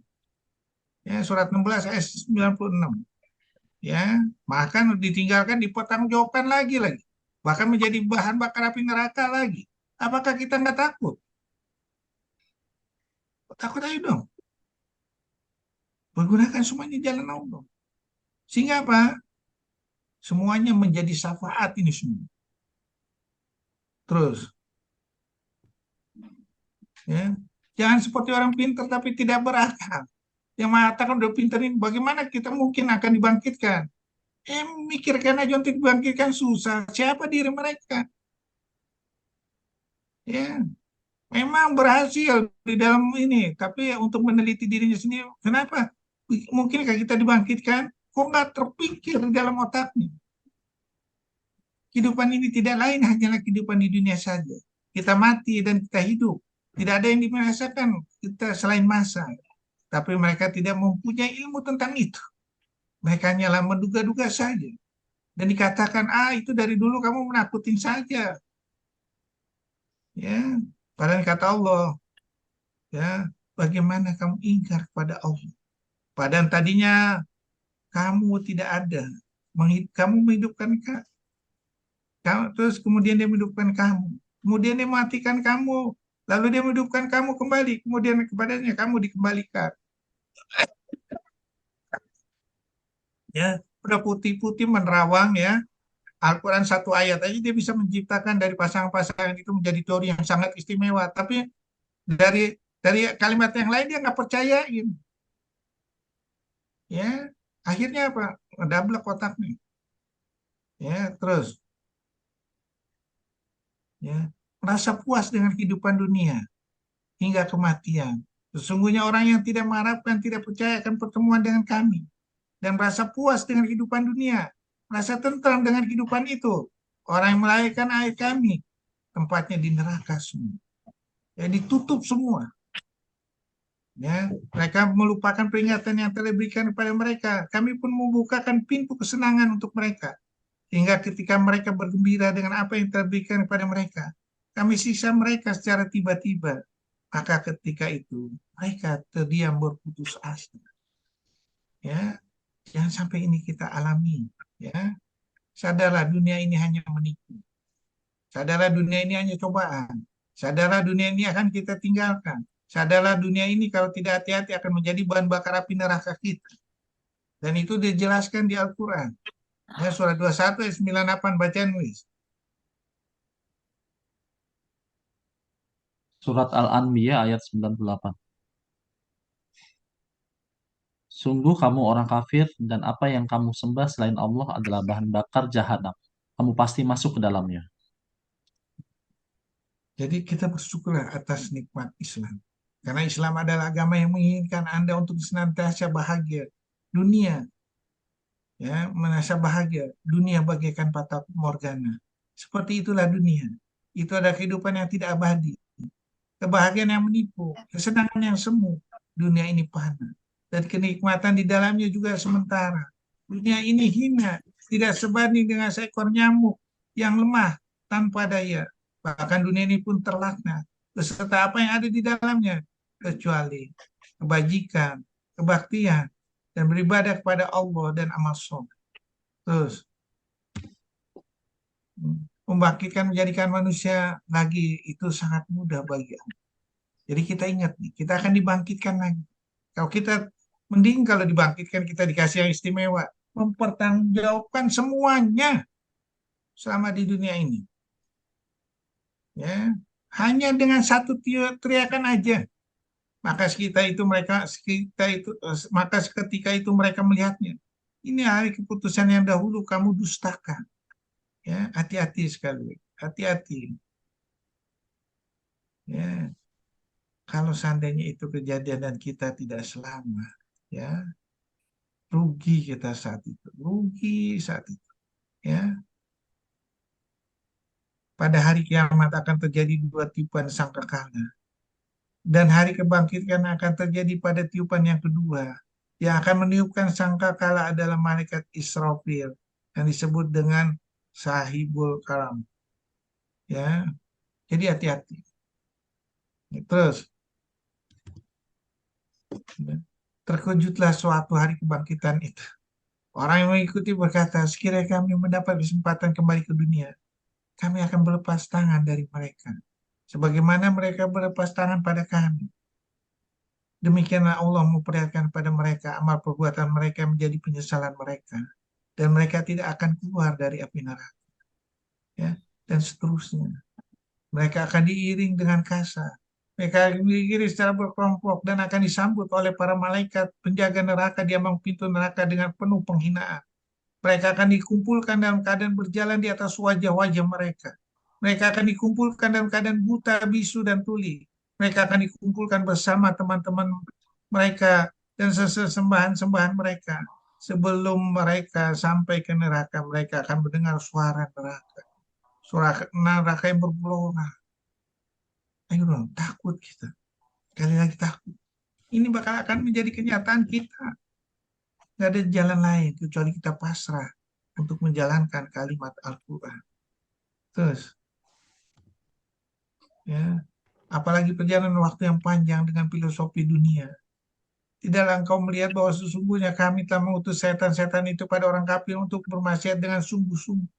Ya, surat 16 ayat 96. Ya, bahkan ditinggalkan, dipertanggungjawabkan lagi. Bahkan menjadi bahan bakar api neraka lagi. Apakah kita nggak takut? Takut aja dong. Pergunakan semuanya jalan Allah. Sehingga apa? Semuanya menjadi syafaat ini semua. Terus, ya, jangan seperti orang pintar tapi tidak berakal. Yang mengatakan udah pintar ini, bagaimana kita mungkin akan dibangkitkan? Mikirkan aja untuk dibangkitkan susah. Siapa diri mereka? Ya, memang berhasil di dalam ini, tapi untuk meneliti dirinya sendiri, kenapa? Mungkinkah kita dibangkitkan? Kok nggak terpikir di dalam otaknya? Kehidupan ini tidak lain hanyalah kehidupan di dunia saja. Kita mati dan kita hidup. Tidak ada yang dirasakan kita selain masa. Tapi mereka tidak mempunyai ilmu tentang itu. Mereka hanyalah menduga-duga saja. Dan dikatakan, itu dari dulu kamu menakutin saja. Ya, padahal kata Allah, ya, bagaimana kamu ingkar kepada Allah? Padahal tadinya kamu tidak ada. Kamu menghidupkan kamu, terus kemudian dia menghidupkan kamu. Kemudian dia matikan kamu. Lalu dia menghidupkan kamu kembali. Kemudian kepadanya kamu dikembalikan. Ya, udah putih-putih menerawang ya. Al-Quran satu ayat aja dia bisa menciptakan dari pasangan-pasangan itu menjadi teori yang sangat istimewa. Tapi dari kalimat yang lain dia nggak percayain. Ya, akhirnya apa? Dablek otaknya. Ya, terus ya, merasa puas dengan kehidupan dunia hingga kematian. Sesungguhnya orang yang tidak mengharapkan, tidak percaya akan pertemuan dengan kami dan merasa puas dengan kehidupan dunia, merasa tentram dengan kehidupan itu. Orang yang melahirkan ayat kami, tempatnya di neraka semua. Ya, ditutup semua. Ya, mereka melupakan peringatan yang telah diberikan kepada mereka. Kami pun membukakan pintu kesenangan untuk mereka. Sehingga ketika mereka bergembira dengan apa yang telah diberikan kepada mereka, kami siksa mereka secara tiba-tiba. Maka ketika itu mereka terdiam berputus asa. Ya, jangan sampai ini kita alami. Ya, sadarlah dunia ini hanya menipu. Sadarlah dunia ini hanya cobaan. Sadarlah dunia ini akan kita tinggalkan. Sadarlah dunia ini kalau tidak hati-hati akan menjadi bahan bakar api neraka kita. Dan itu dijelaskan di Al-Quran. Ya, surah 21 ayat 98 bacaan wis. Surat Al-Anbiya ayat 98. Sungguh kamu orang kafir dan apa yang kamu sembah selain Allah adalah bahan bakar jahanam. Kamu pasti masuk ke dalamnya. Jadi kita bersyukurlah atas nikmat Islam. Karena Islam adalah agama yang menginginkan Anda untuk senantiasa bahagia. Dunia, ya, merasa bahagia. Dunia bagaikan fata morgana. Seperti itulah dunia. Itu ada kehidupan yang tidak abadi. Kebahagiaan yang menipu, kesenangan yang semu. Dunia ini fana. Dan kenikmatan di dalamnya juga sementara. Dunia ini hina, tidak sebanding dengan seekor nyamuk yang lemah tanpa daya. Bahkan dunia ini pun terlaknat beserta apa yang ada di dalamnya, kecuali kebajikan, kebaktian, dan beribadah kepada Allah dan amal soleh. Terus membangkitkan menjadikan manusia lagi itu sangat mudah bagi Allah. Jadi kita ingat nih, kita akan dibangkitkan lagi. Kalau kita mending kalau dibangkitkan kita dikasih yang istimewa, mempertanggungjawabkan semuanya selama di dunia ini. Ya, hanya dengan satu teriakan aja, maka maka seketika itu mereka melihatnya. Ini hari keputusan yang dahulu kamu dustakan. Ya, hati-hati sekali, hati-hati. Ya, kalau seandainya itu kejadian dan kita tidak selamat, ya, rugi kita saat itu, rugi saat itu. Ya, pada hari kiamat akan terjadi dua tiupan sangkakala. Dan hari kebangkitan akan terjadi pada tiupan yang kedua. Yang akan meniupkan sangkakala adalah malaikat Israfil yang disebut dengan sahibul kalam. Ya, jadi hati-hati. Terus, terkejutlah suatu hari kebangkitan itu. Orang yang mengikuti berkata, sekiranya kami mendapat kesempatan kembali ke dunia, kami akan berlepas tangan dari mereka. Sebagaimana mereka berlepas tangan pada kami. Demikianlah Allah memperlihatkan pada mereka amal perbuatan mereka menjadi penyesalan mereka. Dan mereka tidak akan keluar dari api neraka. Ya, dan seterusnya. Mereka akan diiring dengan kasar. Mereka akan diiring secara berkelompok dan akan disambut oleh para malaikat penjaga neraka di ambang pintu neraka dengan penuh penghinaan. Mereka akan dikumpulkan dalam keadaan berjalan di atas wajah-wajah mereka. Mereka akan dikumpulkan dalam keadaan buta, bisu, dan tuli. Mereka akan dikumpulkan bersama teman-teman mereka dan sesembahan-sembahan mereka. Sebelum mereka sampai ke neraka, mereka akan mendengar suara neraka. Suara neraka yang bergelora. Ayo dong, takut kita. Sekali lagi takut. Ini bakal akan menjadi kenyataan kita. Tidak ada jalan lain kecuali kita pasrah untuk menjalankan kalimat Al-Quran. Terus, ya, apalagi perjalanan waktu yang panjang dengan filosofi dunia. Tidaklah engkau melihat bahwa sesungguhnya kami telah mengutus setan-setan itu pada orang kafir untuk bermaksiat dengan sungguh-sungguh.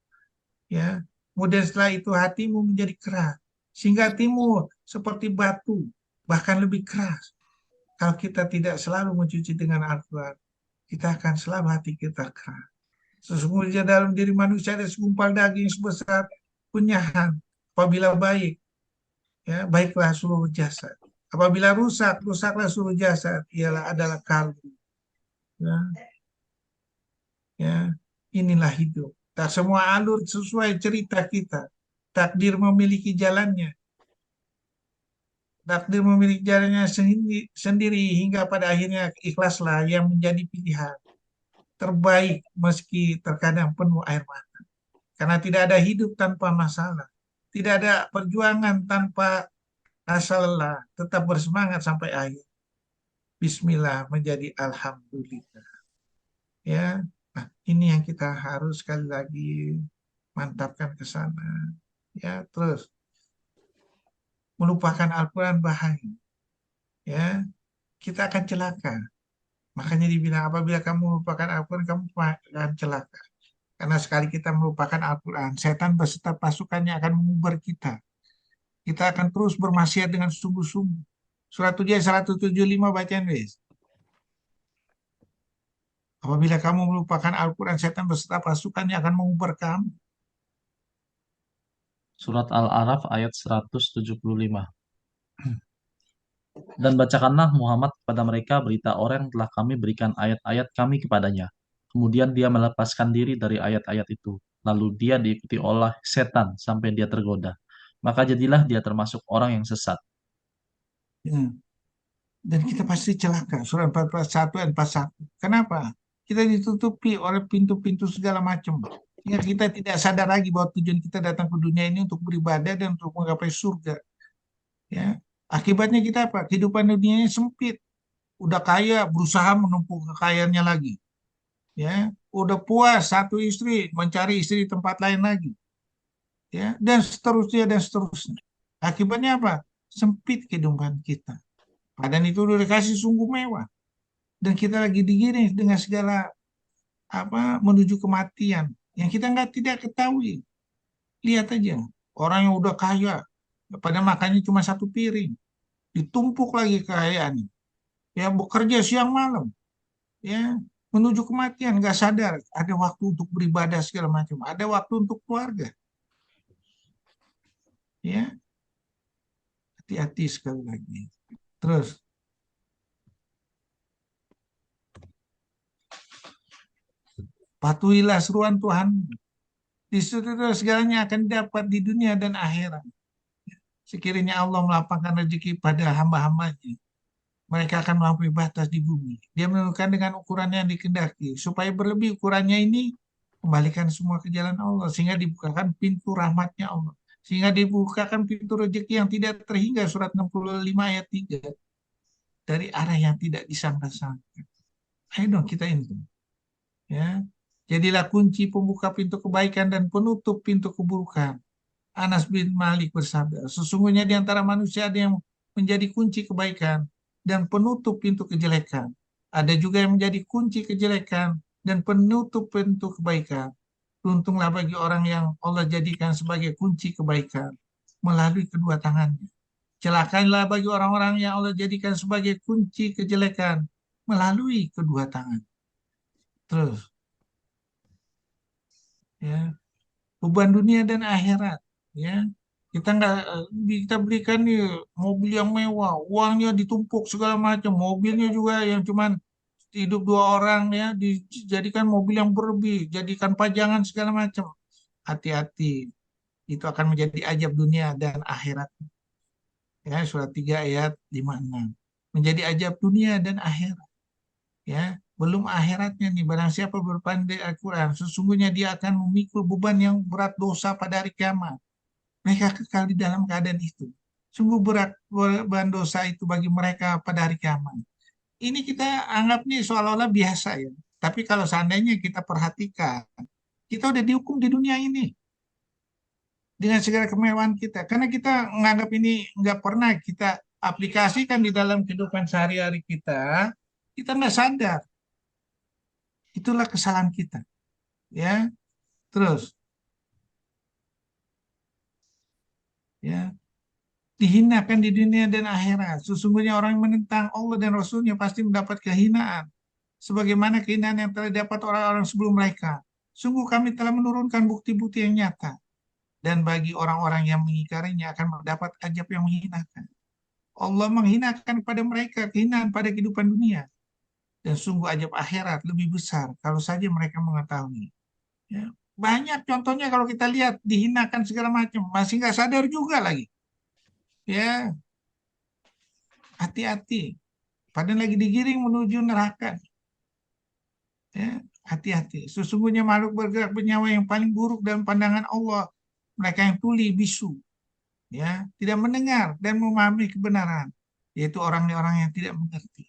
Ya, kemudian setelah itu hatimu menjadi keras, sehingga hatimu seperti batu, bahkan lebih keras. Kalau kita tidak selalu mencuci dengan Al-Quran, kita akan selalu hati kita keras. Sesungguhnya dalam diri manusia ada segumpal daging sebesar punyahan. Apabila baik, ya baiklah seluruh jasad. Apabila rusak, rusaklah seluruh jasad. Ialah adalah kalbu. Ya, ya, inilah hidup. Tak semua alur sesuai cerita kita. Takdir memiliki jalannya. Takdir memiliki jalannya sendiri hingga pada akhirnya ikhlaslah yang menjadi pilihan terbaik meski terkadang penuh air mata. Karena tidak ada hidup tanpa masalah. Tidak ada perjuangan tanpa rasa lelah. Tetap bersemangat sampai akhir. Bismillah menjadi alhamdulillah. Ya, nah, ini yang kita harus sekali lagi mantapkan ke sana. Ya, terus melupakan Al-Quran bahaya. Ya, kita akan celaka. Makanya dibilang apabila kamu melupakan Al-Quran, kamu akan celaka. Karena sekali kita melupakan Al-Quran, setan beserta pasukannya akan mengubar kita. Kita akan terus bermaksiat dengan sungguh-sungguh. Surat 7 ayat 175 bacaan guys. Apabila kamu melupakan Al-Quran, setan beserta pasukannya akan mengubar kamu. Surat Al-Araf ayat 175. Dan bacakanlah Muhammad kepada mereka berita orang yang telah kami berikan ayat-ayat kami kepadanya. Kemudian dia melepaskan diri dari ayat-ayat itu. Lalu dia diikuti oleh setan sampai dia tergoda. Maka jadilah dia termasuk orang yang sesat. Ya. Dan kita pasti celaka. Surah 41 ayat 41. Kenapa? Kita ditutupi oleh pintu-pintu segala macam. Sehingga kita tidak sadar lagi bahwa tujuan kita datang ke dunia ini untuk beribadah dan untuk menggapai surga. Ya. Akibatnya kita apa? Kehidupan dunianya sempit. Udah kaya, berusaha menumpuk kekayaannya lagi. Ya. Udah puas satu istri, mencari istri di tempat lain lagi. Ya. Dan seterusnya. Akibatnya apa? Sempit kehidupan kita. Padahal itu udah dikasih sungguh mewah. Dan kita lagi digiring dengan segala apa menuju kematian yang kita nggak tidak ketahui. Lihat aja orang yang udah kaya, pada makannya cuma satu piring, ditumpuk lagi kekayaan, ya bekerja siang malam, ya menuju kematian nggak sadar ada waktu untuk beribadah segala macam, ada waktu untuk keluarga, ya hati-hati sekali lagi. Terus patuhilah seruan Tuhan. Di situ segalanya akan dapat di dunia dan akhirat. Sekiranya Allah melapangkan rezeki pada hamba-hambanya, mereka akan melampaui batas di bumi. Dia menentukan dengan ukuran yang dikehendaki. Supaya berlebih ukurannya ini, kembalikan semua ke jalan Allah. Sehingga dibukakan pintu rahmatnya Allah. Sehingga dibukakan pintu rezeki yang tidak terhingga. Surat 65 ayat 3. Dari arah yang tidak disangka-sangka. Ayo dong kita ini. Ya. Jadilah kunci pembuka pintu kebaikan dan penutup pintu keburukan. Anas bin Malik bersabda, sesungguhnya di antara manusia ada yang menjadi kunci kebaikan dan penutup pintu kejelekan. Ada juga yang menjadi kunci kejelekan dan penutup pintu kebaikan. Beruntunglah bagi orang yang Allah jadikan sebagai kunci kebaikan melalui kedua tangannya. Celakalah bagi orang-orang yang Allah jadikan sebagai kunci kejelekan melalui kedua tangan. Terus, ya, beban dunia dan akhirat, ya. Kita nggak kita belikan nih mobil yang mewah, uangnya ditumpuk segala macam, mobilnya juga yang cuman hidup dua orang ya dijadikan mobil yang berlebih, jadikan pajangan segala macam. Hati-hati, itu akan menjadi ajab dunia dan akhirat. Ya, surat 3 ayat 56. Menjadi ajab dunia dan akhirat. Ya, belum akhiratnya nih, barang siapa berpandai Al-Quran, sesungguhnya dia akan memikul beban yang berat dosa pada hari kiamat. Mereka kekal di dalam keadaan itu. Sungguh berat beban dosa itu bagi mereka pada hari kiamat. Ini kita anggap nih seolah-olah biasa ya. Tapi kalau seandainya kita perhatikan, kita udah dihukum di dunia ini dengan segala kemewahan kita. Karena kita menganggap ini nggak pernah kita aplikasikan di dalam kehidupan sehari-hari kita nggak sadar. Itulah kesalahan kita. Ya, terus ya dihinakan di dunia dan akhirat. Sesungguhnya orang yang menentang Allah dan Rasulnya pasti mendapat kehinaan. Sebagaimana kehinaan yang telah dapat orang-orang sebelum mereka. Sungguh kami telah menurunkan bukti-bukti yang nyata. Dan bagi orang-orang yang mengingkarinya akan mendapat ajab yang menghinakan. Allah menghinakan pada mereka kehinaan pada kehidupan dunia. Dan sungguh ajab akhirat lebih besar kalau saja mereka mengetahui. Ya. Banyak contohnya kalau kita lihat dihinakan segala macam. Masih nggak sadar juga lagi. Ya, hati-hati. Padahal lagi digiring menuju neraka. Ya, hati-hati. Sesungguhnya makhluk bergerak bernyawa yang paling buruk dalam pandangan Allah. Mereka yang tuli, bisu. Ya, tidak mendengar dan memahami kebenaran. Yaitu orang-orang yang tidak mengerti.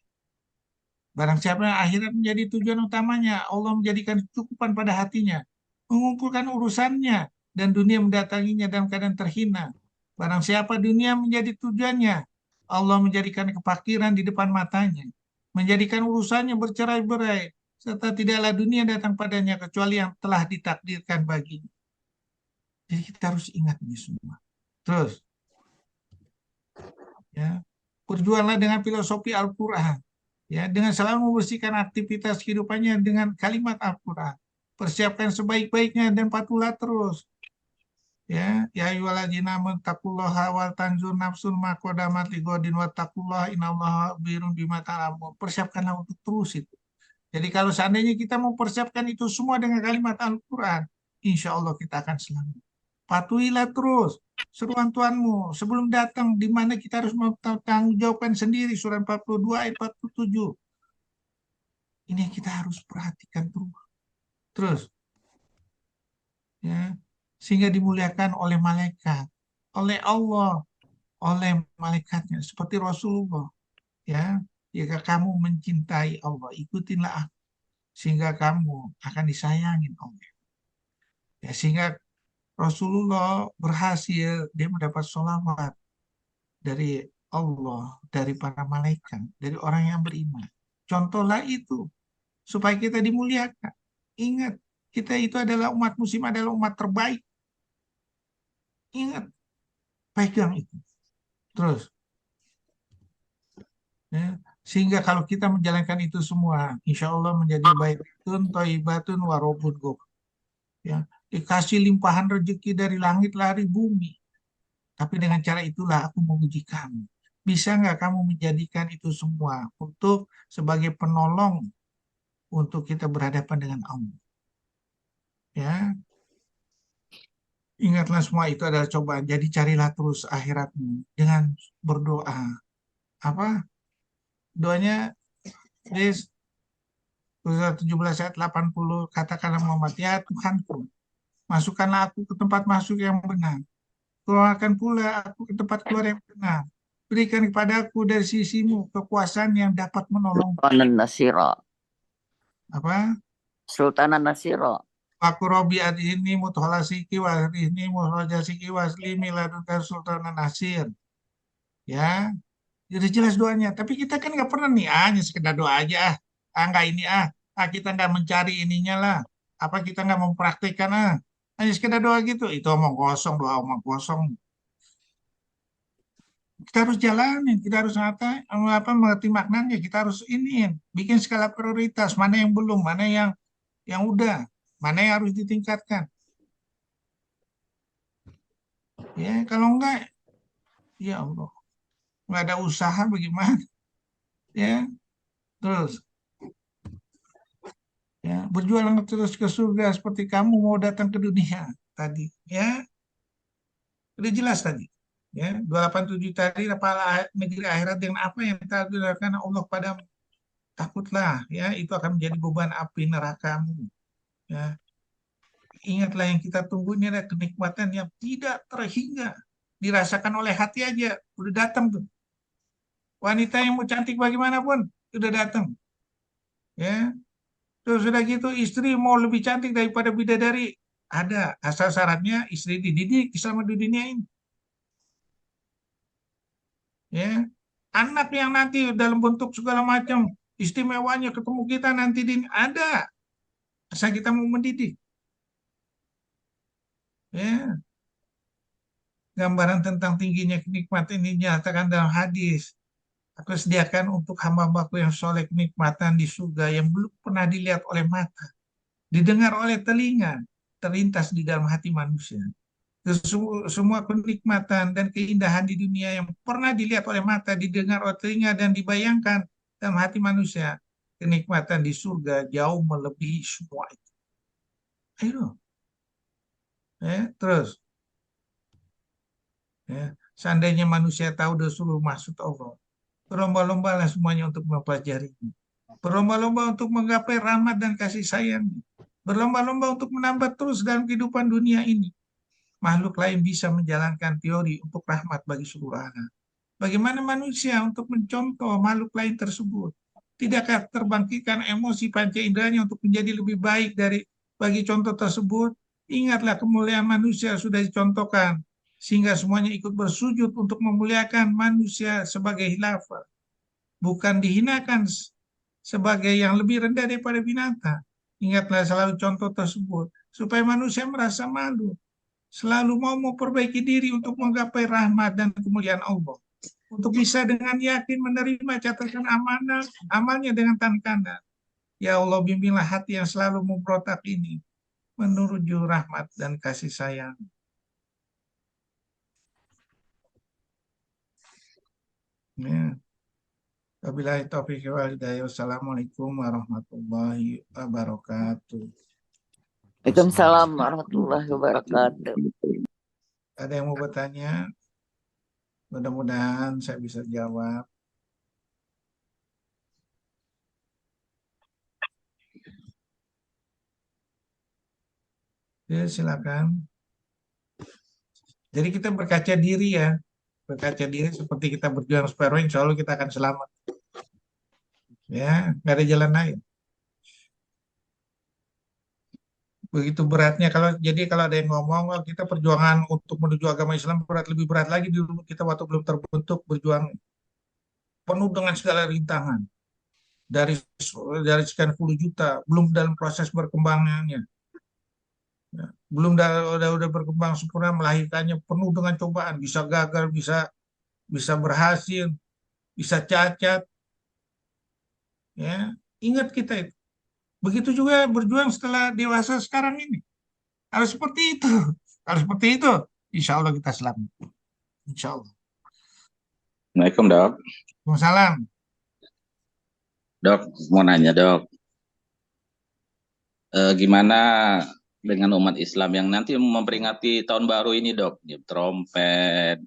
Barang siapa yang akhirat menjadi tujuan utamanya, Allah menjadikan kecukupan pada hatinya. Mengumpulkan urusannya dan dunia mendatanginya dalam keadaan terhina. Barang siapa dunia menjadi tujuannya, Allah menjadikan kefakiran di depan matanya. Menjadikan urusannya bercerai-berai, serta tidaklah dunia datang padanya kecuali yang telah ditakdirkan baginya. Jadi kita harus ingat ini semua. Terus, Ya, berjuanglah dengan filosofi Al-Quran. Ya, dengan selalu membersihkan aktivitas kehidupannya dengan kalimat Al-Quran. Persiapkan sebaik-baiknya dan patuhlah terus. Ya, ya ayyuhalladzina amanu taqullaha wal tanzur nafsun ma qaddamat lighadin wattaqullaha innallaha birun bima ta'malun. Persiapkanlah untuk terus itu. Jadi kalau seandainya kita mempersiapkan itu semua dengan kalimat Al-Quran, insya Allah kita akan selamat. Patuhilah terus seruan Tuhanmu sebelum datang, di mana kita harus bertanggung jawabkan sendiri. Surah 42 ayat 47. Ini yang kita harus perhatikan terus. Terus, ya, sehingga dimuliakan oleh malaikat, oleh Allah, oleh malaikatnya, seperti Rasulullah. Ya, jika kamu mencintai Allah, ikutinlah aku, sehingga kamu akan disayangin Allah. Ya, sehingga Rasulullah berhasil, dia mendapat sholawat dari Allah, dari para malaikat, dari orang yang beriman. Contohlah itu, supaya kita dimuliakan. Ingat, kita itu adalah umat muslim, adalah umat terbaik. Ingat, pegang itu. Terus, ya, sehingga kalau kita menjalankan itu semua, insya Allah menjadi baitun, thayyibatun, warobun gok. Ya, dikasih limpahan rezeki dari langit lari bumi. Tapi dengan cara itulah aku menguji kamu. Bisa nggak kamu menjadikan itu semua untuk sebagai penolong untuk kita berhadapan dengan Allah? Ya, ingatlah semua itu adalah cobaan. Jadi carilah terus akhiratmu dengan berdoa. Apa? Doanya, Des, surah 17 ayat 80, katakanlah Muhammad, ya Tuhanku, masukkanlah aku ke tempat masuk yang benar. Keluarkan pula aku ke tempat keluar yang benar. Berikan kepadaku dari sisimu kekuasaan yang dapat menolong. Sultanan Nasiro. Apa? Sultanan Nasiro. Aku Robi ini mutholasiki ini muthojasiki waslimi ladunkan sultanan nasir. Ya, jadi jelas doanya. Tapi kita kan nggak pernah nih, hanya sekedar doa aja. Nggak ini kita nggak mencari ininya lah. Apa kita nggak mempraktikkan hanya sekedar doa gitu. Itu omong kosong, doa omong kosong. Kita harus jalanin, kita harus mengerti maknanya, kita harus iniin, bikin skala prioritas, mana yang belum, mana yang udah, mana yang harus ditingkatkan. Ya, kalau enggak, ya Allah, nggak ada usaha bagaimana? Ya, terus, ya, berjuang terus ke surga seperti kamu mau datang ke dunia tadi. Ya, udah jelas tadi. Ya, 287 tadi, apa negeri akhirat dengan apa yang telah dilakukan Allah padamu. Takutlah, ya, itu akan menjadi beban api nerakamu. Ya, ingatlah yang kita tunggu ini ada kenikmatan yang tidak terhingga, dirasakan oleh hati aja, udah datang tuh. Wanita yang mau cantik bagaimanapun, udah datang. Ya, terus sudah gitu istri mau lebih cantik daripada bidadari, ada. Asal syaratnya istri dididik selama di dunia ini. Ya, anak yang nanti dalam bentuk segala macam istimewanya ketemu kita nanti ada. Asal kita mau mendidik. Ya, gambaran tentang tingginya kenikmatan ini dinyatakan dalam hadis. Aku sediakan untuk hamba-hambaku yang soleh kenikmatan di surga yang belum pernah dilihat oleh mata, didengar oleh telinga, terlintas di dalam hati manusia. Semua kenikmatan dan keindahan di dunia yang pernah dilihat oleh mata, didengar oleh telinga, dan dibayangkan dalam hati manusia, kenikmatan di surga jauh melebihi semua itu. Ayo, terus. Ya, seandainya manusia tahu suruh maksud Allah, berlomba-lombalah semuanya untuk mempelajari. Berlomba-lomba untuk menggapai rahmat dan kasih sayang. Berlomba-lomba untuk menambah terus dalam kehidupan dunia ini. Makhluk lain bisa menjalankan teori untuk rahmat bagi seluruh alam. Bagaimana manusia untuk mencontoh makhluk lain tersebut? Tidakkah terbangkitkan emosi panca inderanya untuk menjadi lebih baik dari bagi contoh tersebut? Ingatlah kemuliaan manusia sudah dicontohkan, sehingga semuanya ikut bersujud untuk memuliakan manusia sebagai khilafah. Bukan dihinakan sebagai yang lebih rendah daripada binatang. Ingatlah selalu contoh tersebut, supaya manusia merasa malu, selalu mau memperbaiki diri untuk menggapai rahmat dan kemuliaan Allah. untuk bisa dengan yakin menerima catatan amalnya dengan tangan kanan. Ya Allah, bimbinglah hati yang selalu memberontak ini menuju rahmat dan kasih sayang. Ya. Wabillahi taufiq wal hidayah. Wassalamualaikum warahmatullahi wabarakatuh. Waalaikumsalam warahmatullahi wabarakatuh. Ada yang mau bertanya? Mudah-mudahan saya bisa jawab. Ya, silakan. Jadi kita berkaca diri ya. Berkaca diri seperti kita berjuang separuh, insya Allah kita akan selamat. Ya, nggak ada jalan lain. Begitu beratnya kalau ada yang ngomong, "Oh, kita perjuangan untuk menuju agama Islam lebih berat lagi dulu kita waktu belum terbentuk berjuang penuh dengan segala rintangan dari sekian puluh juta belum dalam proses berkembangannya. Ya, belum udah berkembang sempurna melahirkannya penuh dengan cobaan, bisa gagal, bisa berhasil, bisa cacat. Ya, ingat kita itu. Begitu juga berjuang setelah dewasa sekarang ini. Harus seperti itu. Harus seperti itu. Insya Allah kita selamat. Insya Allah. Assalamualaikum dok. Waalaikumsalam. Dok, mau nanya dok, gimana dengan umat Islam yang nanti memperingati tahun baru ini dok, trompet,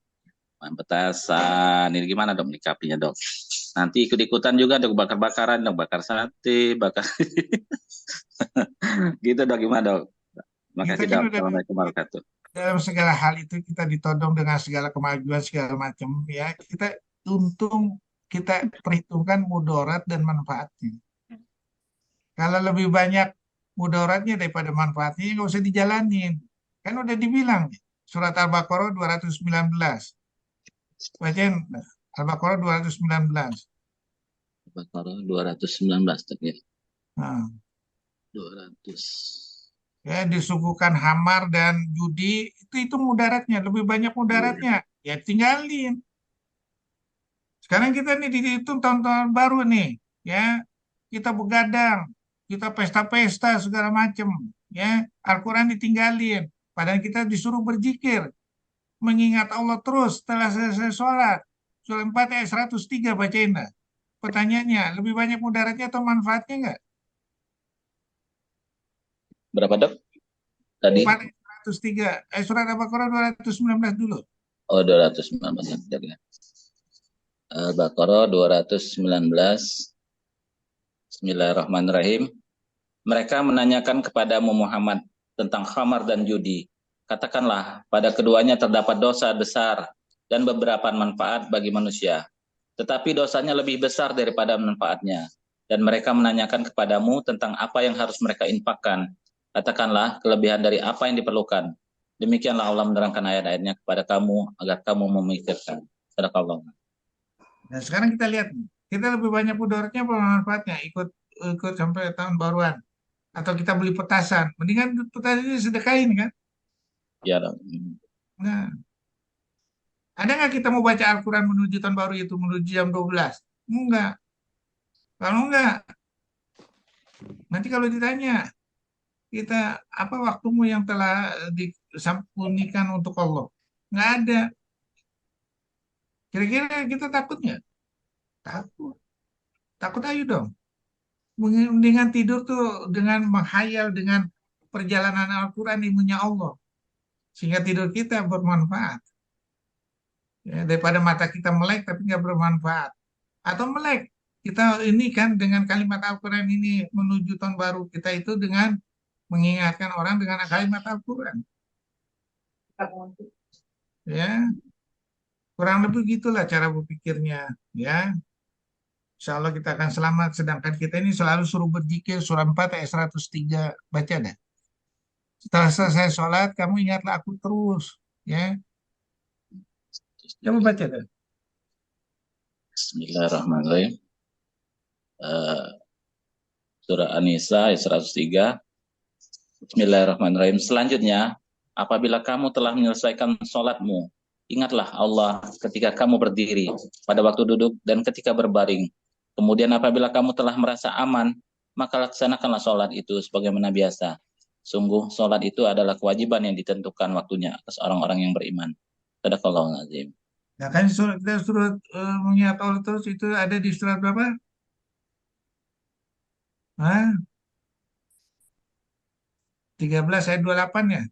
main petasan, ini gimana dok menyikapinya dok? Nanti ikut-ikutan juga dok, bakar-bakaran dok, bakar sate, bakar gitu dok, gimana dok? Makasih Kita kan dok. udah Assalamualaikum warahmatullahi wabarakatuh. dalam segala hal itu kita ditodong dengan segala kemajuan segala macam ya. Kita untung kita perhitungkan mudarat dan manfaatnya. Kalau lebih banyak mudaratnya daripada manfaatnya nggak usah dijalanin. Kan udah dibilang surat Al-Baqarah 219. Bacain Al-Baqarah 219. Bakar 219 dok ya. Nah, 200. ya disuguhkan hamar dan judi itu mudaratnya, lebih banyak mudaratnya. Ya tinggalin. Sekarang kita nih dihitung tahun-tahun baru nih, ya kita begadang, kita pesta-pesta segala macam, ya Al-Quran ditinggalin. Padahal kita disuruh berzikir, mengingat Allah terus setelah selesai sholat. Surah 4 ayat 103 bacain dah. Pertanyaannya, lebih banyak mudaratnya atau manfaatnya enggak? Berapa dok? Tadi? 4 ayat 103. Surat Al-Baqarah 219 dulu. Oh 219 dok ya. Al-Baqarah 219. Bismillahirrahmanirrahim. Mereka menanyakan kepadamu Muhammad tentang khamar dan judi. Katakanlah, pada keduanya terdapat dosa besar dan beberapa manfaat bagi manusia. Tetapi dosanya lebih besar daripada manfaatnya. Dan mereka menanyakan kepadamu tentang apa yang harus mereka infakkan. Katakanlah, kelebihan dari apa yang diperlukan. Demikianlah Allah menerangkan ayat-ayatnya kepada kamu agar kamu memikirkan. Sadaqallah. Nah sekarang kita lihat, kita lebih banyak mudaratnya apa manfaatnya? Ikut sampai tahun baruan. Atau kita beli petasan. Mendingan petasan ini sedekahin kan? Ya dok. Nah, ada nggak kita mau baca Al-Quran menuju tahun baru itu menuju jam 12? Enggak. Kalau enggak, nanti kalau ditanya, kita apa waktumu yang telah disampunikan untuk Allah? Nggak ada. Kira-kira kita takut nggak? Takut. Takut ayo dong. Mendingan tidur tuh dengan menghayal dengan perjalanan Al-Quran ilmunya Allah. Sehingga tidur kita bermanfaat. Ya, daripada mata kita melek tapi nggak bermanfaat. Atau melek. Kita ini kan dengan kalimat Al-Quran ini menuju tahun baru kita itu dengan mengingatkan orang dengan kalimat Al-Quran. Ya, kurang lebih gitulah cara berpikirnya. Ya, insya Allah kita akan selamat. Sedangkan kita ini selalu suruh berzikir surah 4 ayat 103. Baca dah. Setelah selesai sholat, kamu ingatlah aku terus. Ya, coba baca dah. Bismillahirrahmanirrahim. Surah An-Nisa ayat 103. Bismillahirrahmanirrahim. Selanjutnya, apabila kamu telah menyelesaikan sholatmu Ingatlah Allah ketika kamu berdiri, pada waktu duduk, dan ketika berbaring. Kemudian apabila kamu telah merasa aman, maka laksanakanlah sholat itu sebagaimana biasa. Sungguh sholat itu adalah kewajiban yang ditentukan waktunya atas orang-orang yang beriman. Sadaqallahul azim. Nah kan kita surat mengingat Allah terus itu ada di surat berapa? Hah? 13 ayat 28 ya?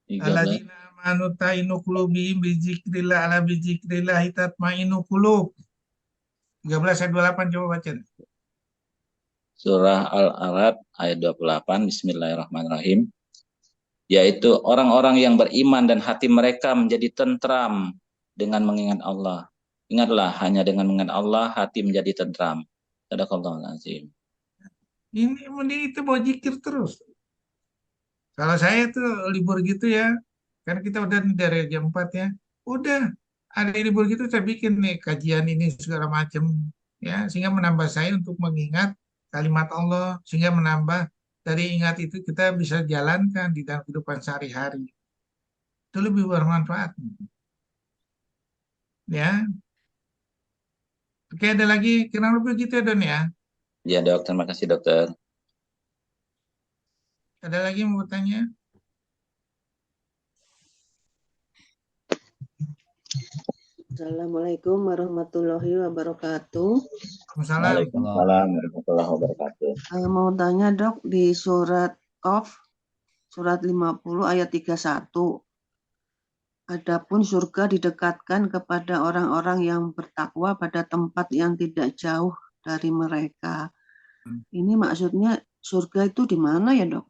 13. Alladzina amanu ta'inu qulubihim bizikrillah ala bizikrillah tatmainu qulub. 13 ayat 28 coba baca. Surah Al-A'raf ayat 28, Bismillahirrahmanirrahim. Yaitu orang-orang yang beriman dan hati mereka menjadi tentram dengan mengingat Allah. Ingatlah, hanya dengan mengingat Allah hati menjadi tentram. Sadaqallahul azim. Ini itu mau zikir terus. Kalau saya tuh libur gitu ya, kan kita udah dari jam 4 ya, udah ada libur gitu saya bikin nih kajian ini segala macam ya, sehingga menambah saya untuk mengingat kalimat Allah, sehingga menambah dari ingat itu kita bisa jalankan di dalam kehidupan sehari-hari. Itu lebih bermanfaat. Ya, oke ada lagi kurang lebih gitu ya Don ya. Ya dok, terima kasih dokter. Ada lagi mau tanya? Assalamualaikum warahmatullahi wabarakatuh. Waalaikumsalam warahmatullahi wabarakatuh. Mau tanya dok, di surat Qaf, surat 50 ayat 31. Adapun surga didekatkan kepada orang-orang yang bertakwa pada tempat yang tidak jauh dari mereka. Ini maksudnya surga itu di mana ya dok?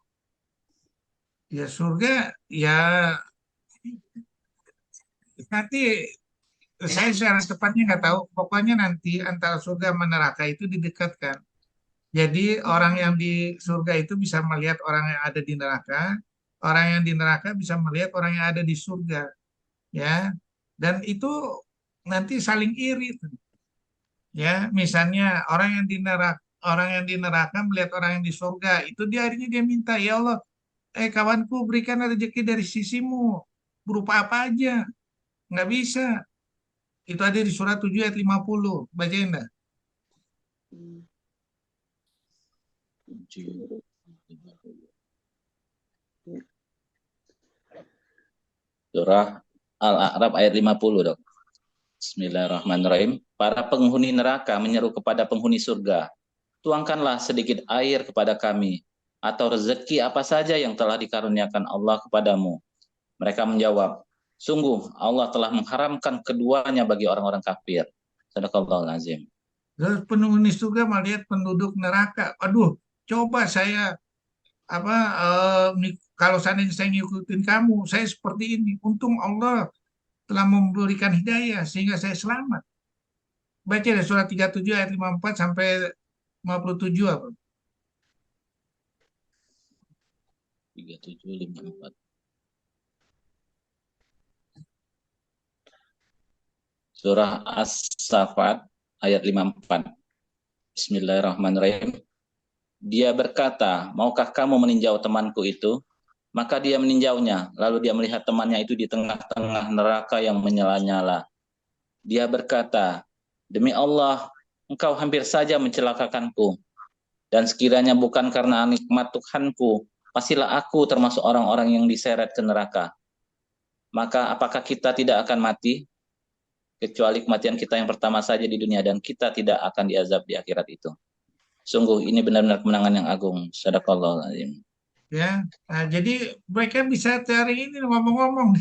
Ya surga ya nanti saya secara tepatnya nggak tahu. Pokoknya nanti antara surga dan neraka itu didekatkan. Jadi orang yang di surga itu bisa melihat orang yang ada di neraka, orang yang di neraka bisa melihat orang yang ada di surga, ya. Dan itu nanti saling iri, ya. Misalnya orang yang di neraka melihat orang yang di surga, itu dia akhirnya dia minta, ya Allah, kawanku berikan rezeki dari sisimu, berupa apa aja, nggak bisa. Itu ada di surat 7 ayat 50. Bacain dah. Surah Al-A'raf ayat 50 dok. Bismillahirrahmanirrahim. Para penghuni neraka menyeru kepada penghuni surga, tuangkanlah sedikit air kepada kami, atau rezeki apa saja yang telah dikaruniakan Allah kepadamu. Mereka menjawab, sungguh Allah telah mengharamkan keduanya bagi orang-orang kafir. Sadaqallahul azim. Terus penghuni surga melihat penduduk neraka. Aduh, coba saya kalau seandainya saya ngikutin kamu, saya seperti ini. Untung Allah telah memberikan hidayah sehingga saya selamat. Baca deh surat 37 ayat 54 sampai 57 apa? 3754. Surah As-Saffat ayat 54. Bismillahirrahmanirrahim. Dia berkata, maukah kamu meninjau temanku itu? Maka dia meninjaunya, lalu dia melihat temannya itu di tengah-tengah neraka yang menyala-nyala. Dia berkata, demi Allah, engkau hampir saja mencelakakanku. Dan sekiranya bukan karena nikmat Tuhanku, pastilah aku termasuk orang-orang yang diseret ke neraka. Maka apakah kita tidak akan mati? Kecuali kematian kita yang pertama saja di dunia, dan kita tidak akan diazab di akhirat itu. Sungguh ini benar-benar kemenangan yang agung. Sadaqallahul azim. Ya, nah, jadi mereka bisa cari ini ngomong-ngomong.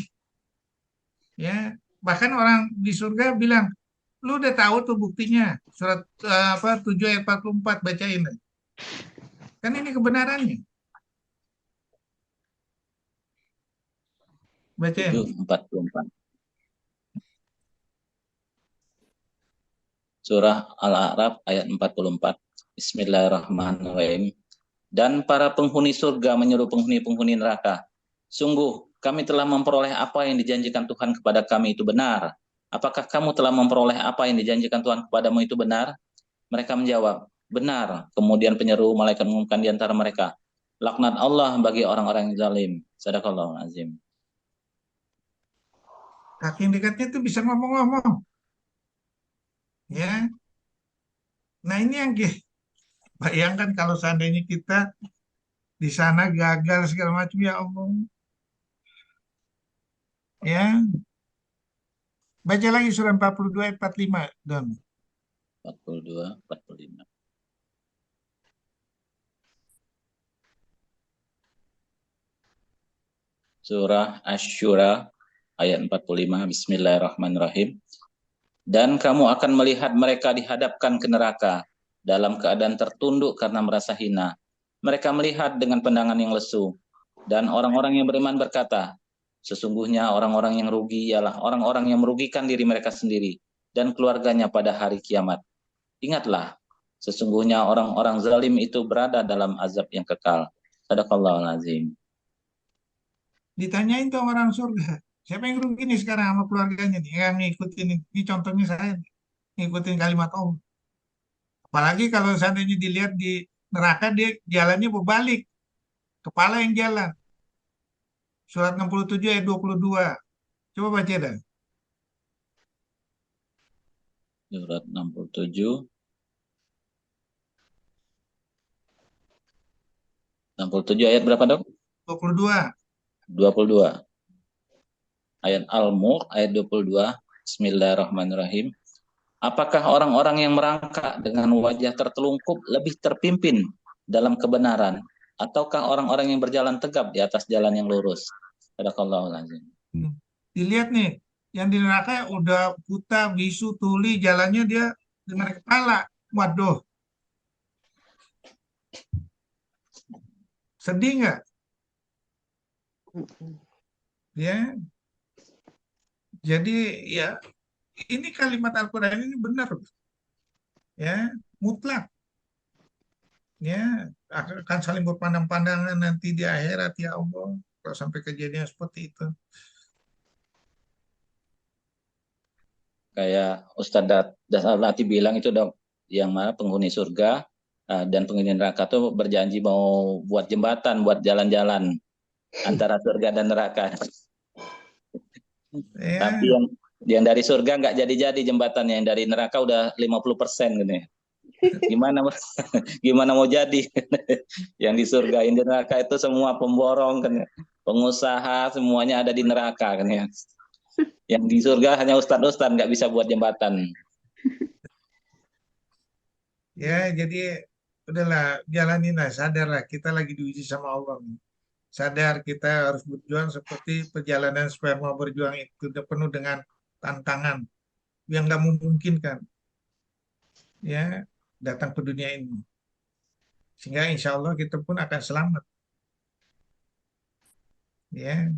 Ya, bahkan orang di surga bilang, lu udah tahu tuh buktinya. Surat 7 ayat 44 bacain. Kan ini kebenarannya. Bacain. 7:44. Surah Al-A'raf ayat 44. Bismillahirrahmanirrahim. Dan para penghuni surga menyuruh penghuni-penghuni neraka, sungguh kami telah memperoleh apa yang dijanjikan Tuhan kepada kami itu benar. Apakah kamu telah memperoleh apa yang dijanjikan Tuhan kepadamu itu benar? Mereka menjawab, benar. Kemudian penyeru malaikat mengumumkan di antara mereka, laknat Allah bagi orang-orang yang zalim. Sadaqallahul azim. Hakikatnya itu bisa ngomong-ngomong. Ya. Nah ini yang bayangkan kalau seandainya kita di sana gagal segala macam, ya Allah. Ya. Baca lagi surah 42 ayat 45, Don. 42, 45. Surah Asy-Syura ayat 45. Bismillahirrahmanirrahim. Dan kamu akan melihat mereka dihadapkan ke neraka dalam keadaan tertunduk karena merasa hina. Mereka melihat dengan pandangan yang lesu. Dan orang-orang yang beriman berkata, sesungguhnya orang-orang yang rugi ialah orang-orang yang merugikan diri mereka sendiri dan keluarganya pada hari kiamat. Ingatlah, sesungguhnya orang-orang zalim itu berada dalam azab yang kekal. Sadaqallahul azim. Ditanyain tuh orang surga, siapa yang rugi nih sekarang sama keluarganya nih, yang ngikutin ini contohnya saya nih, ngikutin kalimat Allah. Apalagi kalau seandainya dilihat di neraka, dia jalannya berbalik, kepala yang jalan. Surat 67 ayat 22. Coba baca dah. Surat 67. 67 ayat berapa, Dok? 22. 22. Ayat Al-Mulk ayat 22. Bismillahirrahmanirrahim. Apakah orang-orang yang merangkak dengan wajah tertelungkup lebih terpimpin dalam kebenaran, ataukah orang-orang yang berjalan tegap di atas jalan yang lurus? Sadaqallahul azim. Dilihat nih, yang di neraka udah buta, bisu, tuli, jalannya dia dengan kepala. Waduh, sedih nggak? Ya, jadi ya ini kalimat Al-Quran ini benar, ya, mutlak. Ya, akan saling berpandang-pandangan nanti di akhirat, ya Allah, kalau sampai kejadian seperti itu. Kayak Ustadz Lati bilang itu, Dok, yang mana penghuni surga dan penghuni neraka tuh berjanji mau buat jembatan, buat jalan-jalan antara surga dan neraka. Ya, Tapi yang dari surga nggak jadi-jadi jembatannya, yang dari neraka udah 50% gitu ya. Gimana gimana mau jadi? Yang di surga, yang di neraka itu semua pemborong kan ya. Pengusaha semuanya ada di neraka kan ya. Yang di surga hanya ustadz-ustadz nggak bisa buat jembatan. ya, jadi udahlah, jalaninlah, sadarlah kita lagi diuji sama Allah. Sadar kita harus berjuang seperti perjalanan sperma berjuang itu, penuh dengan tantangan yang nggak memungkinkan, ya, datang ke dunia ini. Sehingga insya Allah kita pun akan selamat. Ya,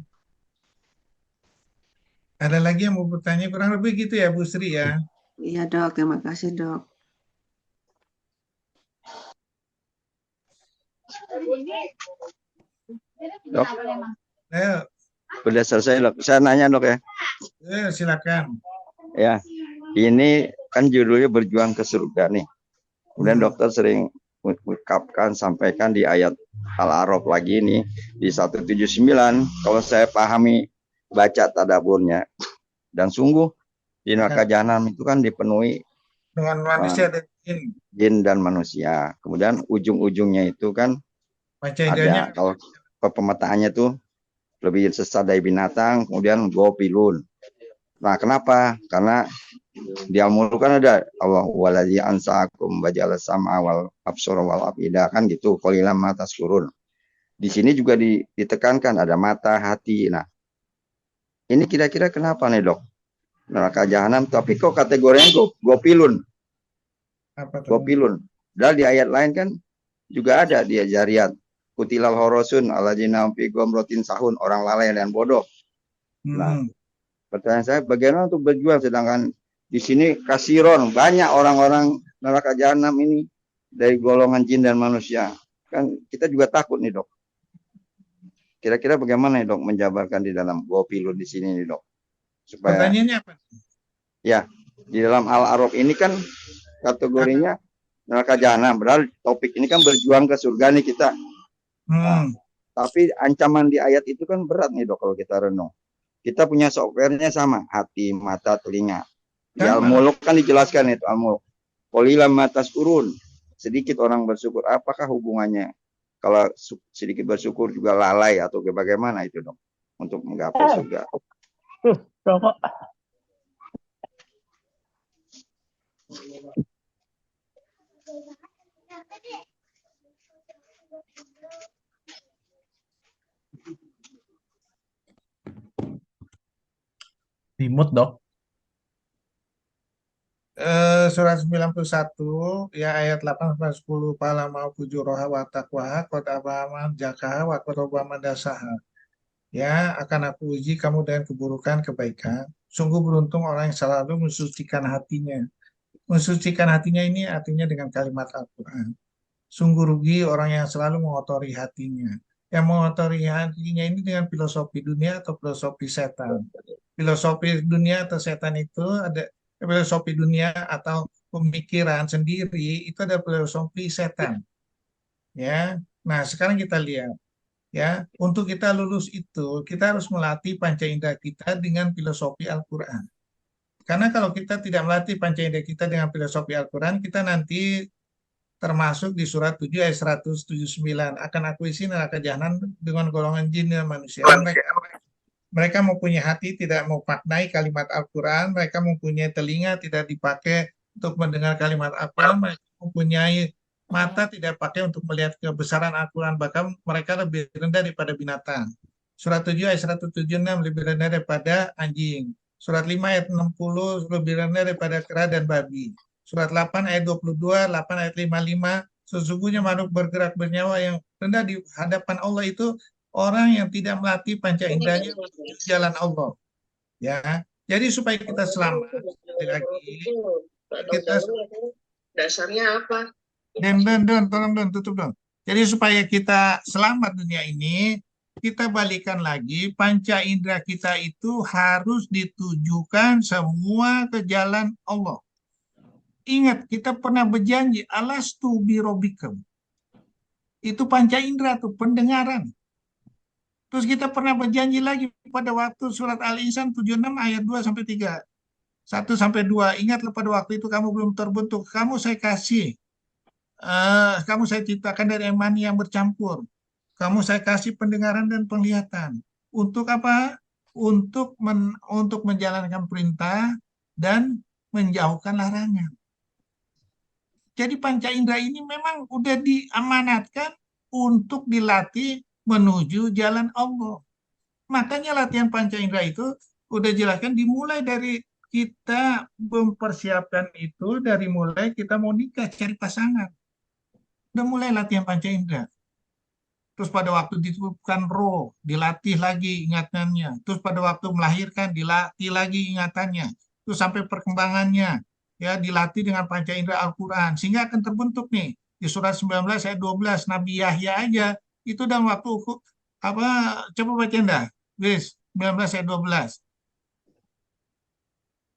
ada lagi yang mau bertanya? Kurang lebih gitu ya, Bu Sri ya. Iya dok, terima kasih dok. Dok, Ayo, udah selesai dok. Saya nanya dok ya. silakan. Ya, ini kan judulnya berjuang ke surga nih. Kemudian dokter sering mengungkapkan, sampaikan di ayat Al-A'raf lagi nih di 179. Kalau saya pahami baca tadaburnya, dan sungguh di neraka jahanam itu kan dipenuhi Dengan manusia dan jin. jin dan manusia. Kemudian ujung-ujungnya itu kan Baca idenya. ada, kalau pemetaannya tuh lebih sesat dari binatang, kemudian gopilun. Nah, kenapa? Karena di Al-Mulk kan ada Allah waladzi ansaakum bajal sam'a wal absara wal afida, kan gitu. Qalilan ma tashkurun. Di sini juga ditekankan ada mata, hati. Nah, ini kira-kira kenapa nih, Dok? Neraka jahanam, tapi kok kategorinya gopilun. Apa tuh? Gopilun. Dan di ayat lain kan juga ada dia Zariyat. Kutilal horosun aladzina fi gomrotin sahun, orang lalai dan bodoh. Nah, pertanyaan saya, bagaimana untuk berjuang sedangkan di sini kasiron, banyak orang-orang neraka jahanam ini dari golongan jin dan manusia. Kan kita juga takut nih, Dok. Kira-kira bagaimana nih, Dok, menjabarkan di dalam gopilun di sini nih, Dok? Supaya Pertanyaannya apa? ya, di dalam Al-A'raf ini kan kategorinya neraka jahanam, padahal topik ini kan berjuang ke surga nih kita. Nah, tapi ancaman di ayat itu kan berat nih, Dok, kalau kita renung. kita punya softwarenya sama, hati, mata, telinga. Di Sama. Al-Muluk kan dijelaskan itu Al-Muluk. Qalilan ma tashkurun. Sedikit orang bersyukur. Apakah hubungannya? Kalau sedikit bersyukur juga lalai atau bagaimana itu dong untuk menggapai surga? Rokok. Dimut, Dok. Surat 91 ya ayat 8-10 pala mau fujuroha wa taqwaha qad abaman jakaha wa qad obama dasaha. Ya, akan aku uji kamu dengan keburukan kebaikan. Sungguh beruntung orang yang selalu mensucikan hatinya. Mensucikan hatinya ini artinya dengan kalimat Al-Quran. Sungguh rugi orang yang selalu mengotori hatinya. Yang mengotori hatinya ini dengan filosofi dunia atau filosofi setan. Filosofi dunia atau setan itu ada filosofi dunia atau pemikiran sendiri itu ada filosofi setan. Ya. Nah, sekarang kita lihat ya, untuk kita lulus itu kita harus melatih panca indera kita dengan filosofi Al-Qur'an. Karena kalau kita tidak melatih panca indera kita dengan filosofi Al-Qur'an, kita nanti termasuk di surat 7 ayat 179 akan aku isi neraka jahanam dengan golongan jin dan manusia. Mereka mempunyai hati tidak memaknai kalimat Al-Quran, mereka mempunyai telinga tidak dipakai untuk mendengar kalimat Al-Quran, mereka mempunyai mata tidak pakai untuk melihat kebesaran Al-Quran, bahkan mereka lebih rendah daripada binatang. Surat 7 ayat 176 lebih rendah daripada anjing. Surat 5 ayat 60 lebih rendah daripada kera dan babi. Surat 8 ayat 22, 8 ayat 55, sesungguhnya makhluk bergerak bernyawa yang rendah di hadapan Allah itu orang yang tidak melatih panca inderanya menuju jalan Allah. Ya, jadi supaya kita selamat, sekali lagi kita Dasarnya apa? tolong tutup dong. Jadi supaya kita selamat dunia ini, kita balikan lagi panca indera kita itu harus ditujukan semua ke jalan Allah. Ingat, kita pernah berjanji alastu birobikum. Itu panca indera tuh, pendengaran. Terus kita pernah berjanji lagi pada waktu surat Al-Insan 76 ayat 2 sampai 3. 1 sampai 2. Ingatlah pada waktu itu kamu belum terbentuk. Kamu saya kasih. Kamu saya ciptakan dari mani yang bercampur. Kamu saya kasih pendengaran dan penglihatan. Untuk apa? Untuk menjalankan perintah dan menjauhkan larangan. Jadi panca indera ini memang udah diamanatkan untuk dilatih menuju jalan Allah. Makanya latihan panca indera itu udah jelaskan dimulai dari kita mempersiapkan itu dari mulai kita mau nikah cari pasangan. Udah mulai latihan panca indera. Terus pada waktu ditutupkan roh, dilatih lagi ingatannya. Terus pada waktu melahirkan, dilatih lagi ingatannya. Terus sampai perkembangannya, ya dilatih dengan panca indera Al-Quran. Sehingga akan terbentuk nih, di surat 19 ayat 12, Nabi Yahya aja, itu dalam waktu, apa, coba baca dah, guys, 19 ayat 12.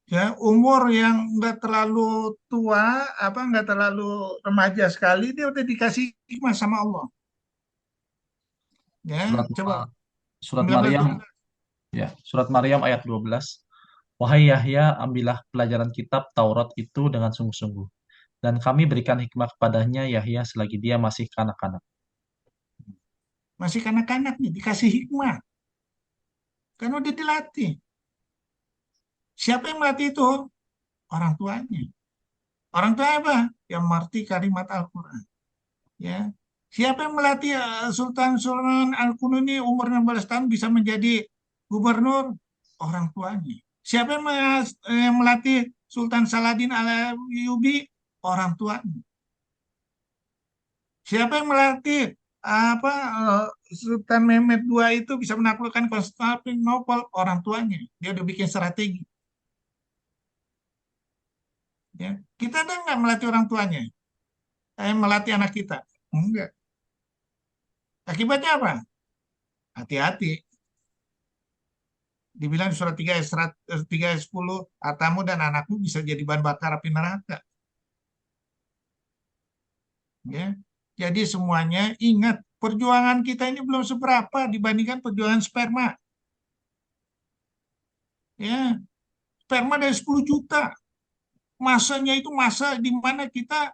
Ya, umur yang nggak terlalu tua, nggak terlalu remaja sekali, dia udah dikasih hikmah sama Allah. Ya, coba. Surat Maryam, ya, surat Maryam ayat 12. Wahai Yahya, ambillah pelajaran kitab Taurat itu dengan sungguh-sungguh. Dan kami berikan hikmah kepadanya Yahya selagi dia masih kanak-kanak. Masih kanak-kanak nih, dikasih hikmah. Kan udah dilatih. Siapa yang melatih itu? Orang tuanya. Orang tua apa? Yang mengerti kalimat Al-Quran. Ya. Siapa yang melatih Sultan Al-Qunun ini umur 16 tahun bisa menjadi gubernur? Orang tuanya. Siapa yang melatih Sultan Saladin Al-Ayyubi? Orang tuanya. Siapa yang melatih Sultan Mehmed II itu bisa menaklukkan Konstantinopel? Orang tuanya. Dia udah bikin strategi. Ya. Kita ada nggak melatih orang tuanya? Melatih anak kita? Enggak. Akibatnya apa? Hati-hati. Dibilang di surat 3 ayat 10, hartamu dan anakmu bisa jadi bahan bakar api neraka. Ya. Jadi semuanya ingat, perjuangan kita ini belum seberapa dibandingkan perjuangan sperma. Ya, sperma dari 10 juta. Masanya itu masa di mana kita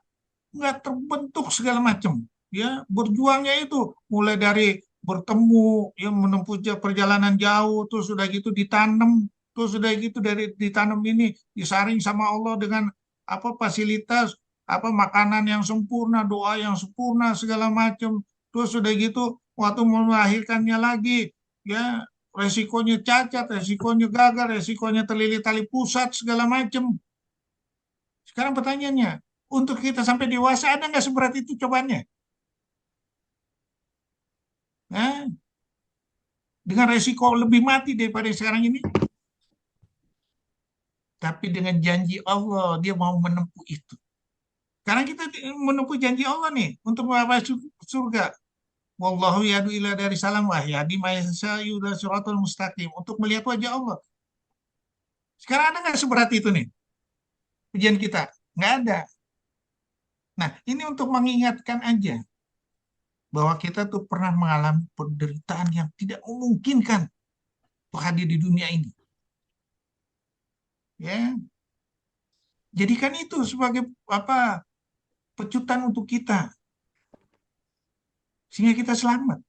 nggak terbentuk segala macam. Ya, berjuangnya itu mulai dari bertemu, ya menempuh perjalanan jauh, terus sudah gitu ditanam, terus sudah gitu dari ditanam ini disaring sama Allah dengan apa fasilitas, apa makanan yang sempurna, doa yang sempurna segala macam. Terus sudah gitu waktu melahirkannya lagi, ya resikonya cacat, resikonya gagal, resikonya terlilit tali pusat segala macam. Sekarang pertanyaannya, untuk kita sampai dewasa ada nggak seberat itu cobaannya? Nah, dengan resiko lebih mati daripada yang sekarang ini. Tapi dengan janji Allah, dia mau menempuh itu. Karena kita menempuh janji Allah nih, untuk masuk surga. Wallahu yadu ila dari salam wa yadi mayasayu ila suratul mustaqim. Untuk melihat wajah Allah. Sekarang ada nggak seberat itu nih? Ujian kita? Nggak ada. Nah, ini untuk mengingatkan aja bahwa kita tuh pernah mengalami penderitaan yang tidak memungkinkan untuk hadir di dunia ini. Ya, jadikan itu sebagai apa pecutan untuk kita sehingga kita selamat.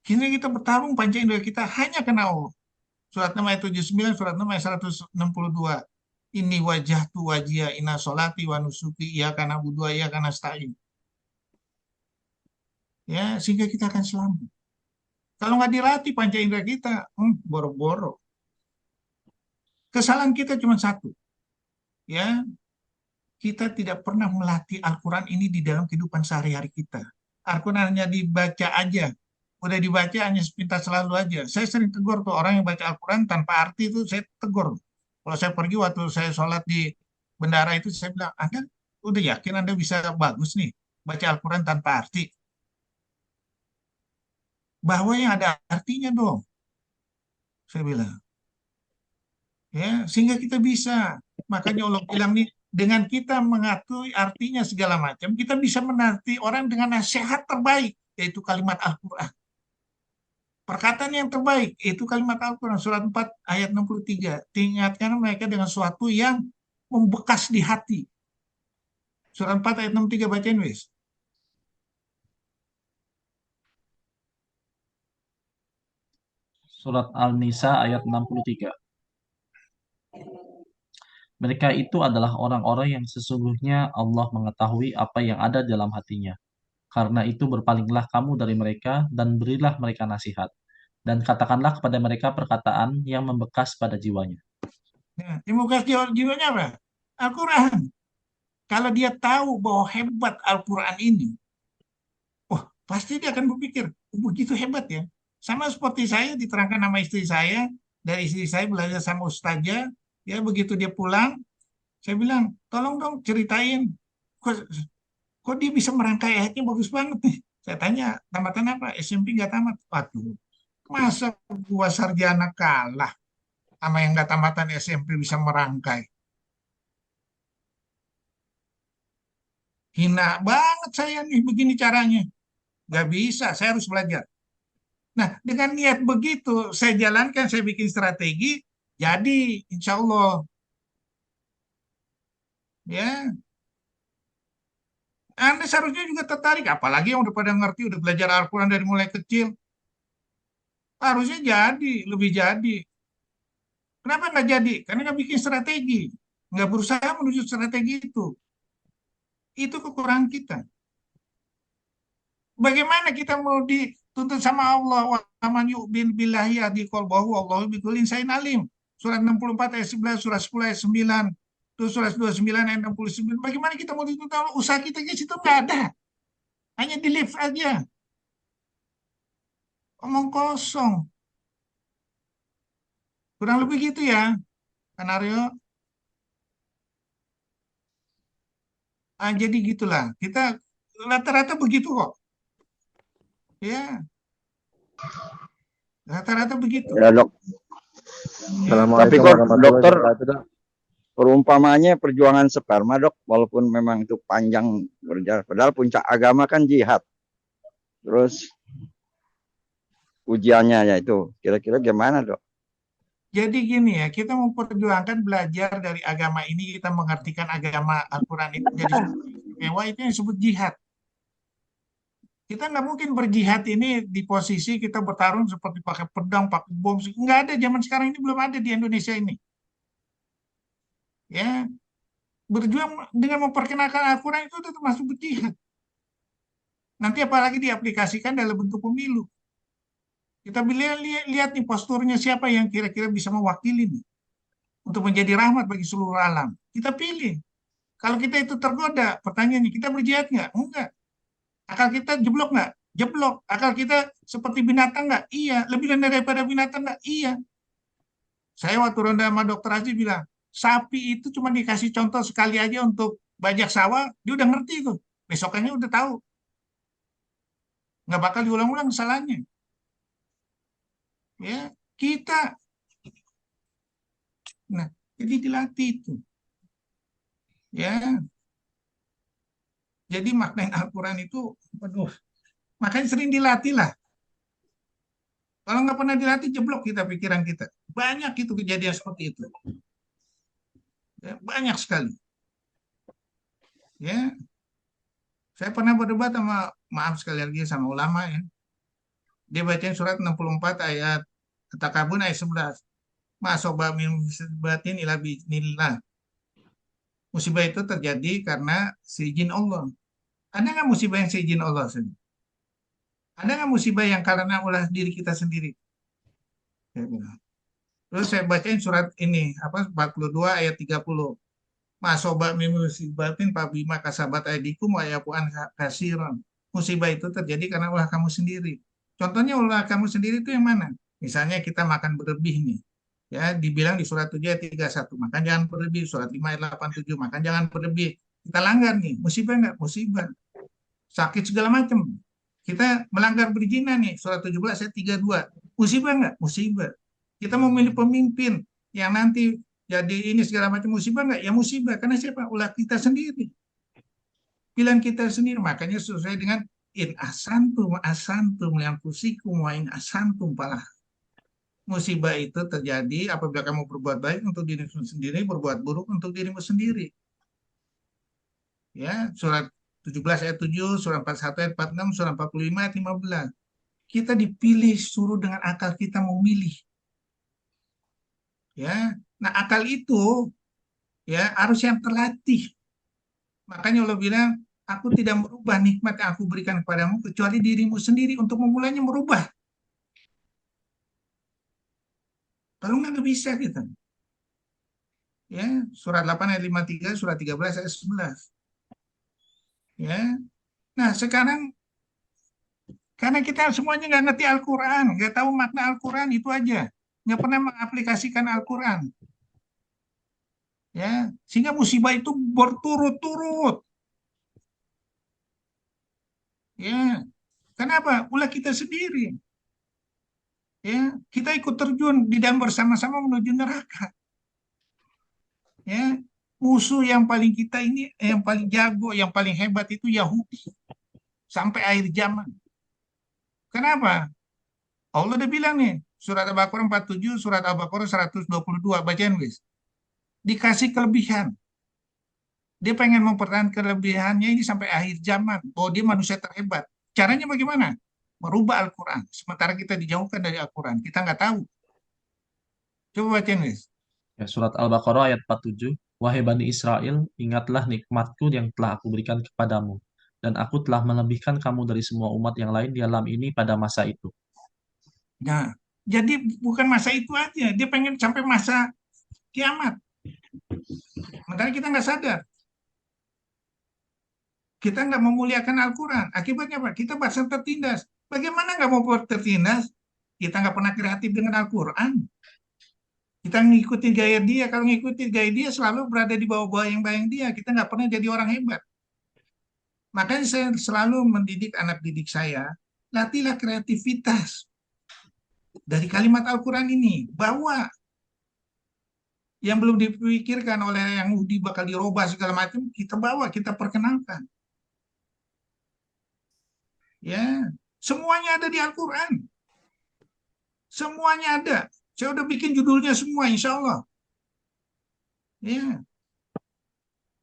Sehingga kita bertarung panjang indera kita hanya karena Allah. Surat Nama ayat 79, surat Nama ayat 162. Ini wajah tu wajia ina solati wa nusuki iya kana budua iya kana stain. Ya, sehingga kita akan selamat. Kalau nggak dilatih panca indera kita, boro-boro. Kesalahan kita cuma satu, ya, kita tidak pernah melatih Al-Quran ini di dalam kehidupan sehari-hari kita. Al-Quran hanya dibaca aja, udah dibaca hanya sepintas selalu aja. Saya sering tegur tuh orang yang baca Al-Quran tanpa arti itu saya tegur. Kalau saya pergi waktu saya sholat di bendara itu saya bilang, Anda udah yakin Anda bisa bagus nih baca Al-Quran tanpa arti? Bahwa yang ada artinya dong, saya bilang. Ya, sehingga kita bisa. Makanya Allah bilang nih, dengan kita mengakui artinya segala macam, kita bisa menarti orang dengan nasihat terbaik, yaitu kalimat Al-Quran. Perkataan yang terbaik, yaitu kalimat Al-Quran. Surat 4 ayat 63. Diingatkan mereka dengan sesuatu yang membekas di hati. Surat 4 ayat 63, bacain wis. Surat Al-Nisa ayat 63. Mereka itu adalah orang-orang yang sesungguhnya Allah mengetahui apa yang ada dalam hatinya. Karena itu berpalinglah kamu dari mereka dan berilah mereka nasihat. Dan katakanlah kepada mereka perkataan yang membekas pada jiwanya. Nah, yang membekas jiwanya apa? Al-Quran. Kalau dia tahu bahwa hebat Al-Quran ini, pasti dia akan berpikir, begitu hebat ya. Sama seperti saya diterangkan nama istri saya, dari istri saya belajar sama ustazah, ya begitu dia pulang, saya bilang, tolong dong ceritain, kok dia bisa merangkai ayatnya bagus banget nih. Saya tanya, tamatan apa? SMP nggak tamat. Waduh, masa gua sarjana kalah sama yang nggak tamatan SMP bisa merangkai. Hina banget saya nih begini caranya. Nggak bisa, saya harus belajar. Nah, dengan niat begitu, saya jalankan, saya bikin strategi, jadi insya Allah. Ya, Anda seharusnya juga tertarik, apalagi yang udah pada ngerti, udah belajar Al-Quran dari mulai kecil. Harusnya jadi, lebih jadi. Kenapa nggak jadi? Karena nggak bikin strategi. Nggak berusaha menuju strategi itu. Itu kekurangan kita. Bagaimana kita mau dituntut sama Allah? Wa man yu'min billahi yahdi qalbahu wallahu bikulli shay'in alim. Surat 64 ayat 11, surat 10 ayat 9, terus surat 29 ayat 69. Bagaimana kita mau dituntut Allah? Usaha kita di situ nggak ada. Hanya di lift aja. Omong kosong. Kurang lebih gitu ya, Kanario. Jadi gitulah. Kita rata-rata begitu kok. Ya, rata-rata begitu. Ya dok. Tapi kok dokter perumpamanya perjuangan sperma dok, walaupun memang itu panjang berjalan. Padahal puncak agama kan jihad. Terus ujiannya ya itu kira-kira gimana dok? Jadi gini ya, kita memperjuangkan belajar dari agama ini, kita mengartikan agama Al-Quran itu jadi mewah, itu yang disebut jihad. Kita nggak mungkin berjihad ini di posisi kita bertarung seperti pakai pedang, pakai bom. Nggak ada, zaman sekarang ini belum ada di Indonesia ini. Ya, berjuang dengan memperkenalkan Al-Quran itu termasuk berjihad. Nanti apalagi diaplikasikan dalam bentuk pemilu. Kita lihat nih posturnya siapa yang kira-kira bisa mewakili nih untuk menjadi rahmat bagi seluruh alam. Kita pilih. Kalau kita itu tergoda, pertanyaannya kita berjihad nggak? Enggak. Akal kita jeblok nggak? Jeblok. Akal kita seperti binatang nggak? Iya. Lebih rendah daripada binatang nggak? Iya. Saya waktu ronda sama dokter Aziz bilang, sapi itu cuma dikasih contoh sekali aja untuk bajak sawah, dia udah ngerti tuh. Besokannya udah tahu. Nggak bakal diulang-ulang kesalahannya. Ya, kita. Nah, jadi dilatih itu. Ya, jadi makna Al-Quran itu, aduh, makanya sering dilatih lah. Kalau nggak pernah dilatih, jeblok kita pikiran kita. Banyak itu kejadian seperti itu. Ya, banyak sekali. Ya, saya pernah berdebat sama, maaf sekali lagi sama ulama ya. Dia bacain surat 64 ayat At-Takabun ayat 11. Ma'asoba min musibatin ila bi'nillah. Musibah itu terjadi karena seizin Allah. Ada nggak musibah yang seizin Allah sendiri? Ada nggak musibah yang karena ulah diri kita sendiri? Saya bilang. Terus saya bacain surat ini, 42 ayat 30. Masoba min musibatin fabima kasabat aydikum wa yafu'an kasiran. Musibah itu terjadi karena ulah kamu sendiri. Contohnya ulah kamu sendiri itu yang mana? Misalnya kita makan berlebih nih. Ya, dibilang di surat 7 ayat 31, makan jangan berlebih. Surat 5 ayat 87, makan jangan berlebih. Kita langgar nih, musibah nggak? Musibah. Sakit segala macam. Kita melanggar berzina nih, surat 17 ayat 32. Musibah nggak? Musibah. Kita memilih pemimpin yang nanti jadi ini segala macam, musibah nggak? Ya musibah. Karena siapa? Ulah kita sendiri. Pilihan kita sendiri. Makanya sesuai dengan in asantum yang kusikum wa in asantum palah. Musibah itu terjadi apabila kamu berbuat baik untuk dirimu sendiri, berbuat buruk untuk dirimu sendiri. Ya, surat 17 ayat 7, surat 41 ayat 46, surat 45 ayat 15. Kita dipilih suruh dengan akal kita memilih. Ya, nah akal itu ya harus yang terlatih. Makanya Allah bilang, aku tidak merubah nikmat yang aku berikan kepadamu kecuali dirimu sendiri untuk memulainya merubah. Kalau nggak bisa kita. Ya, surat 8 ayat 53, surat 13 ayat 11. Ya. Nah, sekarang karena kita semuanya nggak ngerti Al-Quran, nggak tahu makna Al-Quran itu aja, nggak pernah mengaplikasikan Al-Quran. Ya, sehingga musibah itu berturut-turut. Ya, kenapa? Ulah kita sendiri. Ya, kita ikut terjun di dalam bersama-sama menuju neraka. Ya, musuh yang paling kita ini, yang paling jago, yang paling hebat itu Yahudi sampai akhir zaman. Kenapa? Allah udah bilang nih, surat Al-Baqarah 47, surat Al-Baqarah 122, bacain wis. Dikasih kelebihan. Dia pengen mempertahankan kelebihannya ini sampai akhir zaman. Oh, dia manusia terhebat. Caranya bagaimana? Merubah Al-Quran. Sementara kita dijauhkan dari Al-Quran. Kita nggak tahu. Coba bacain wis. Ya, surat Al-Baqarah ayat 47. Wahai Bani Israel, ingatlah nikmatku yang telah aku berikan kepadamu. Dan aku telah melebihkan kamu dari semua umat yang lain di alam ini pada masa itu. Nah, jadi bukan masa itu aja. Dia pengen sampai masa kiamat. Sementara kita nggak sadar. Kita nggak memuliakan Al-Quran. Akibatnya apa? Kita bahasa tertindas. Bagaimana nggak mau tertindas? Kita nggak pernah kreatif dengan Al-Quran. Kita ngikutin gaya dia. Kalau ngikutin gaya dia selalu berada di bawah-bawah yang bayang dia. Kita nggak pernah jadi orang hebat. Makanya saya selalu mendidik anak didik saya. Latihlah kreativitas. Dari kalimat Al-Quran ini. Bawa. Yang belum dipikirkan oleh yang bakal dirubah segala macam. Kita bawa, kita perkenalkan. Ya, semuanya ada di Al-Quran. Semuanya ada. Saya udah bikin judulnya semua, insya Allah. Ya,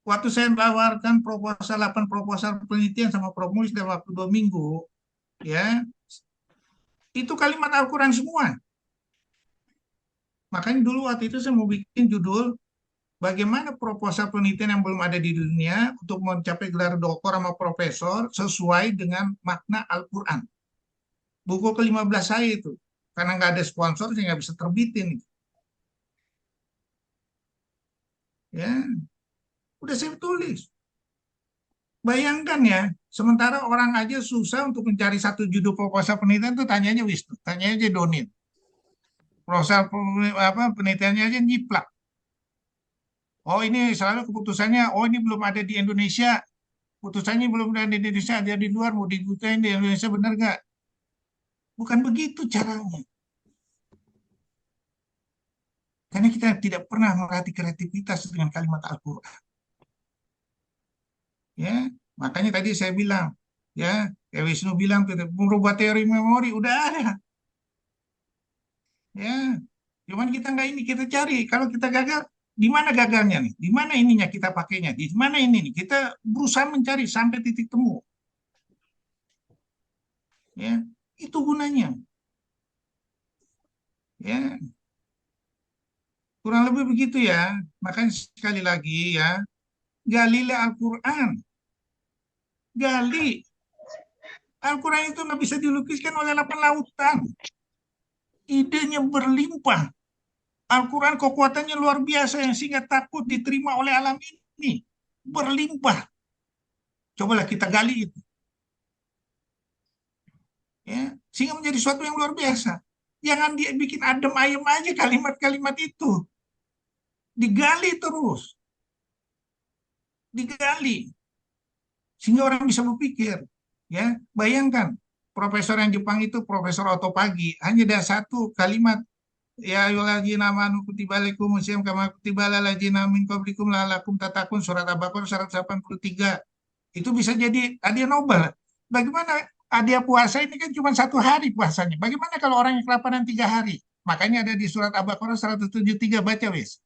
waktu saya tawarkan proposal 8 proposal penelitian sama Prof. Mulis dalam waktu 2 minggu, ya, itu kalimat Al-Quran semua. Makanya dulu waktu itu saya mau bikin judul bagaimana proposal penelitian yang belum ada di dunia untuk mencapai gelar doktor sama profesor sesuai dengan makna Al-Quran. Buku ke-15 saya itu. Karena nggak ada sponsor, saya nggak bisa terbitin. Ya, udah saya tulis. Bayangkan ya, sementara orang aja susah untuk mencari satu judul proposal penelitian itu tanyanya Wisnu, tanyanya aja Donit. Proposal penelitiannya aja nyiplak. Oh ini selalu keputusannya, oh ini belum ada di Indonesia, putusannya belum ada di Indonesia, ada di luar, mau dibuktiin di Indonesia benar nggak? Bukan begitu caranya. Karena kita tidak pernah melatih kreativitas dengan kalimat Al-Quran. Ya, makanya tadi saya bilang, ya, kayak Wisnu bilang, merubah teori memori, udah ada. Ya, cuman kita nggak ini, kita cari. Kalau kita gagal, di mana gagalnya nih? Di mana ininya kita pakainya? Di mana ini nih? Kita berusaha mencari sampai titik temu. Ya, itu gunanya. Ya, kurang lebih begitu ya. Makanya sekali lagi ya, galilah Al-Quran. Gali. Al-Quran itu nggak bisa dilukiskan oleh 8 lautan. Idenya berlimpah. Al-Quran kekuatannya luar biasa yang sehingga takut diterima oleh alam ini. Berlimpah. Cobalah kita gali itu. Ya, sehingga menjadi sesuatu yang luar biasa. Jangan dia bikin adem ayem aja kalimat-kalimat itu. Digali terus. Digali. Sehingga orang bisa berpikir. Ya, bayangkan profesor yang Jepang itu Profesor Otto Pagi hanya ada satu kalimat, ya ayyuhalladzina amanu kutiba alaikumusiyam kama kutiba alal ladzina min qablikum la'allakum tattaqun, surat Al-Baqarah 183. Itu bisa jadi hadiah Nobel. Bagaimana hadiah puasa ini kan cuma 1 hari puasanya. Bagaimana kalau orang yang kelaparan 3 hari? Makanya ada di surat Al-Baqarah 173, baca wis.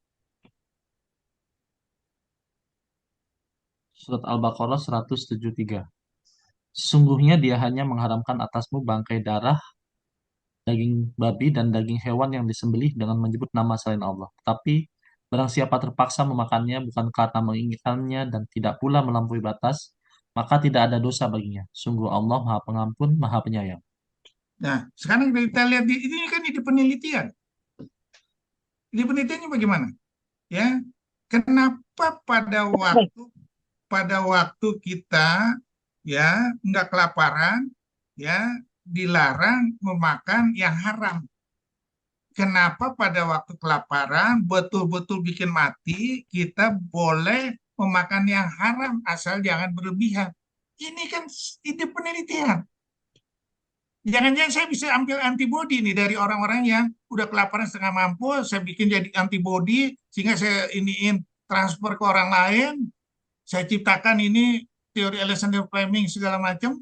Surat Al-Baqarah 173. Sesungguhnya dia hanya mengharamkan atasmu bangkai darah, daging babi, dan daging hewan yang disembelih dengan menyebut nama selain Allah. Tapi barang siapa terpaksa memakannya bukan karena menginginkannya dan tidak pula melampaui batas, maka tidak ada dosa baginya. Sungguh Allah Maha Pengampun, Maha Penyayang. Nah, sekarang kita lihat ini kan di penelitian. Di penelitiannya bagaimana? Ya, kenapa pada waktu kita ya nggak kelaparan, ya dilarang memakan yang haram? Kenapa pada waktu kelaparan betul-betul bikin mati kita boleh memakan yang haram asal jangan berlebihan? Ini kan ide penelitian. Jangan-jangan saya bisa ambil antibodi nih dari orang-orang yang udah kelaparan setengah mampu, saya bikin jadi antibodi sehingga saya iniin transfer ke orang lain, saya ciptakan ini teori Alexander Fleming segala macam.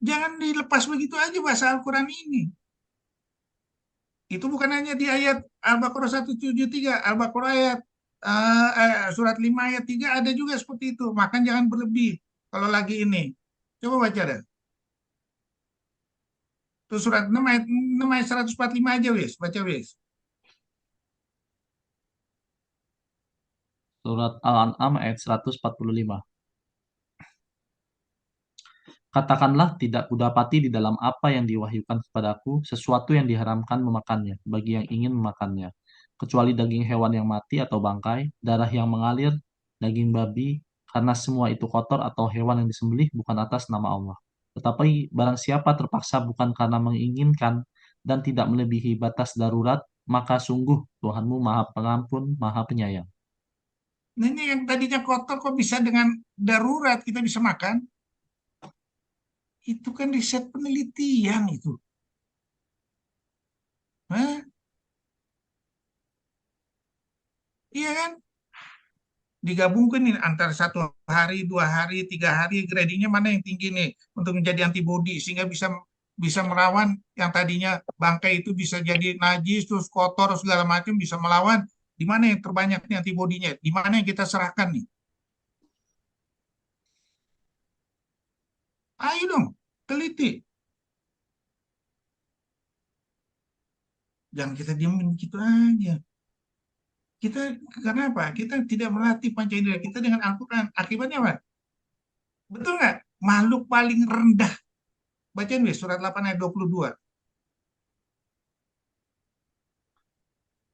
Jangan dilepas begitu aja bahasa Al-Quran ini. Itu bukan hanya di ayat Al-Baqarah 173, Al-Baqarah ayat surat 5 ayat 3 ada juga seperti itu. Makan jangan berlebih kalau lagi ini. Coba baca dah. Itu surat 6 ayat 145 aja wis, baca wis. Surat Al-An'am ayat 145. Katakanlah, tidak kudapati di dalam apa yang diwahyukan kepadaku sesuatu yang diharamkan memakannya bagi yang ingin memakannya, kecuali daging hewan yang mati atau bangkai, darah yang mengalir, daging babi, karena semua itu kotor, atau hewan yang disembelih bukan atas nama Allah. Tetapi barang siapa terpaksa bukan karena menginginkan dan tidak melebihi batas darurat, maka sungguh Tuhanmu Maha Pengampun, Maha Penyayang. Nah, ini yang tadinya kotor kok bisa dengan darurat kita bisa makan? Itu kan riset penelitian itu. Hah? Iya kan? Digabungkan nih antara 1 hari, 2 hari, 3 hari, gradingnya mana yang tinggi nih untuk menjadi antibodi sehingga bisa bisa melawan yang tadinya bangkai itu bisa jadi najis, terus kotor, segala macam, bisa melawan. Di mana yang terbanyak nih antibodinya? Di mana yang kita serahkan nih? Ayo dong, teliti. Jangan kita diemin gitu aja. Kita, karena apa? Kita tidak melatih panca indera kita dengan Al-Quran. Akibatnya apa? Betul nggak? Makhluk paling rendah. Bacain weh, surat 8 ayat 22.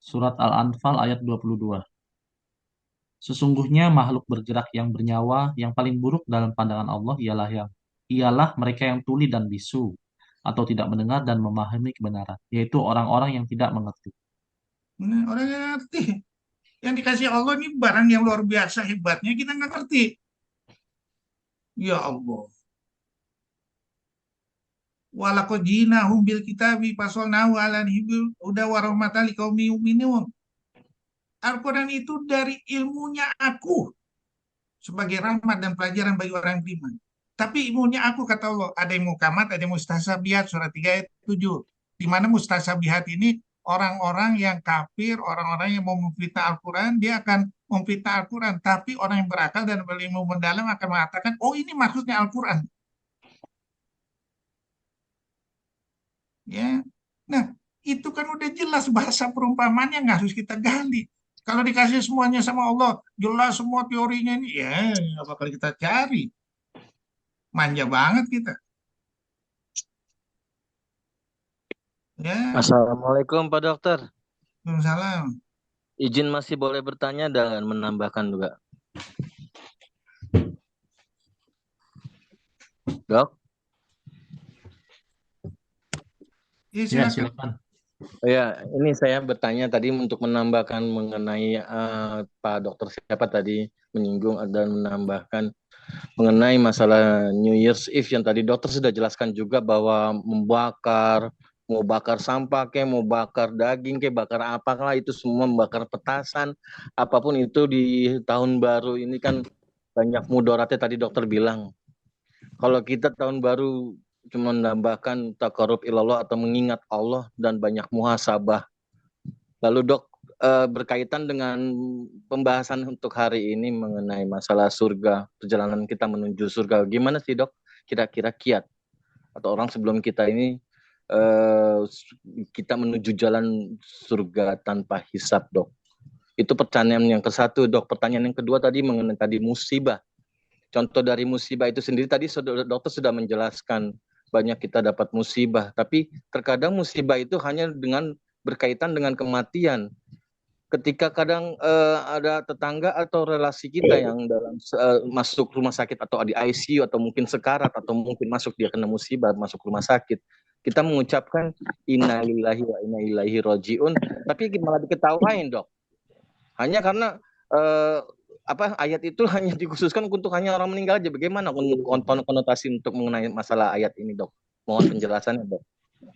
Surat Al-Anfal ayat 22. Sesungguhnya makhluk bergerak yang bernyawa yang paling buruk dalam pandangan Allah ialah mereka yang tuli dan bisu atau tidak mendengar dan memahami kebenaran, yaitu orang-orang yang tidak mengerti. Nah, orang yang ngerti. Yang dikasih Allah ini barang yang luar biasa hebatnya, kita nggak ngerti. Ya Allah. Walaqad jinahum bil kitabi fasalnahu ala hibil udah warahmatan liqaumi yu'minun. Al-Quran itu dari ilmunya aku sebagai rahmat dan pelajaran bagi orang yang beriman. Tapi ilmunya aku, kata Allah, ada yang mukamat, ada yang mustasabihat, surat 3 ayat 7. Di mana mustasabihat ini orang-orang yang kafir, orang-orang yang mau memfitnah Al-Quran, dia akan memfitnah Al-Quran. Tapi orang yang berakal dan berilmu mendalam akan mengatakan, oh ini maksudnya Al-Quran. Ya, nah itu kan udah jelas bahasa perumpamaan yang nggak harus kita gali. Kalau dikasih semuanya sama Allah, jelas semua teorinya ini, ya nggak bakal kita cari. Manja banget kita. Ya, Assalamualaikum Pak Dokter. Waalaikumsalam. Izin masih boleh bertanya dan menambahkan juga. Dok? Ya, Ya, silakan. silakan. Ya, ini saya bertanya tadi untuk menambahkan mengenai Pak Dokter siapa tadi menyinggung dan menambahkan mengenai masalah New Year's Eve yang tadi dokter sudah jelaskan juga bahwa mau bakar sampah kayak mau bakar daging kayak bakar apalah itu semua membakar petasan apapun itu di tahun baru ini kan banyak mudaratnya tadi dokter bilang. Kalau kita tahun baru cuma menambahkan taqarrub ilallah atau mengingat Allah dan banyak muhasabah. Lalu dok, berkaitan dengan pembahasan untuk hari ini mengenai masalah surga, perjalanan kita menuju surga. Gimana sih dok kira-kira kiat atau orang sebelum kita ini kita menuju jalan surga tanpa hisab dok? Itu pertanyaan yang ke-1 dok. Pertanyaan yang kedua tadi mengenai tadi musibah. Contoh dari musibah itu sendiri tadi dokter sudah menjelaskan banyak kita dapat musibah, tapi terkadang musibah itu hanya dengan berkaitan dengan kematian. Ketika kadang ada tetangga atau relasi kita yang dalam masuk rumah sakit atau di ICU atau mungkin sekarat atau mungkin masuk dia kena musibah masuk rumah sakit, kita mengucapkan innalillahi wa inna ilaihi rajiun, tapi malah diketawain dok. Hanya karena ayat itu hanya dikhususkan untuk hanya orang meninggal aja. Bagaimana konotasi untuk mengenai masalah ayat ini dok? Mohon penjelasannya dok.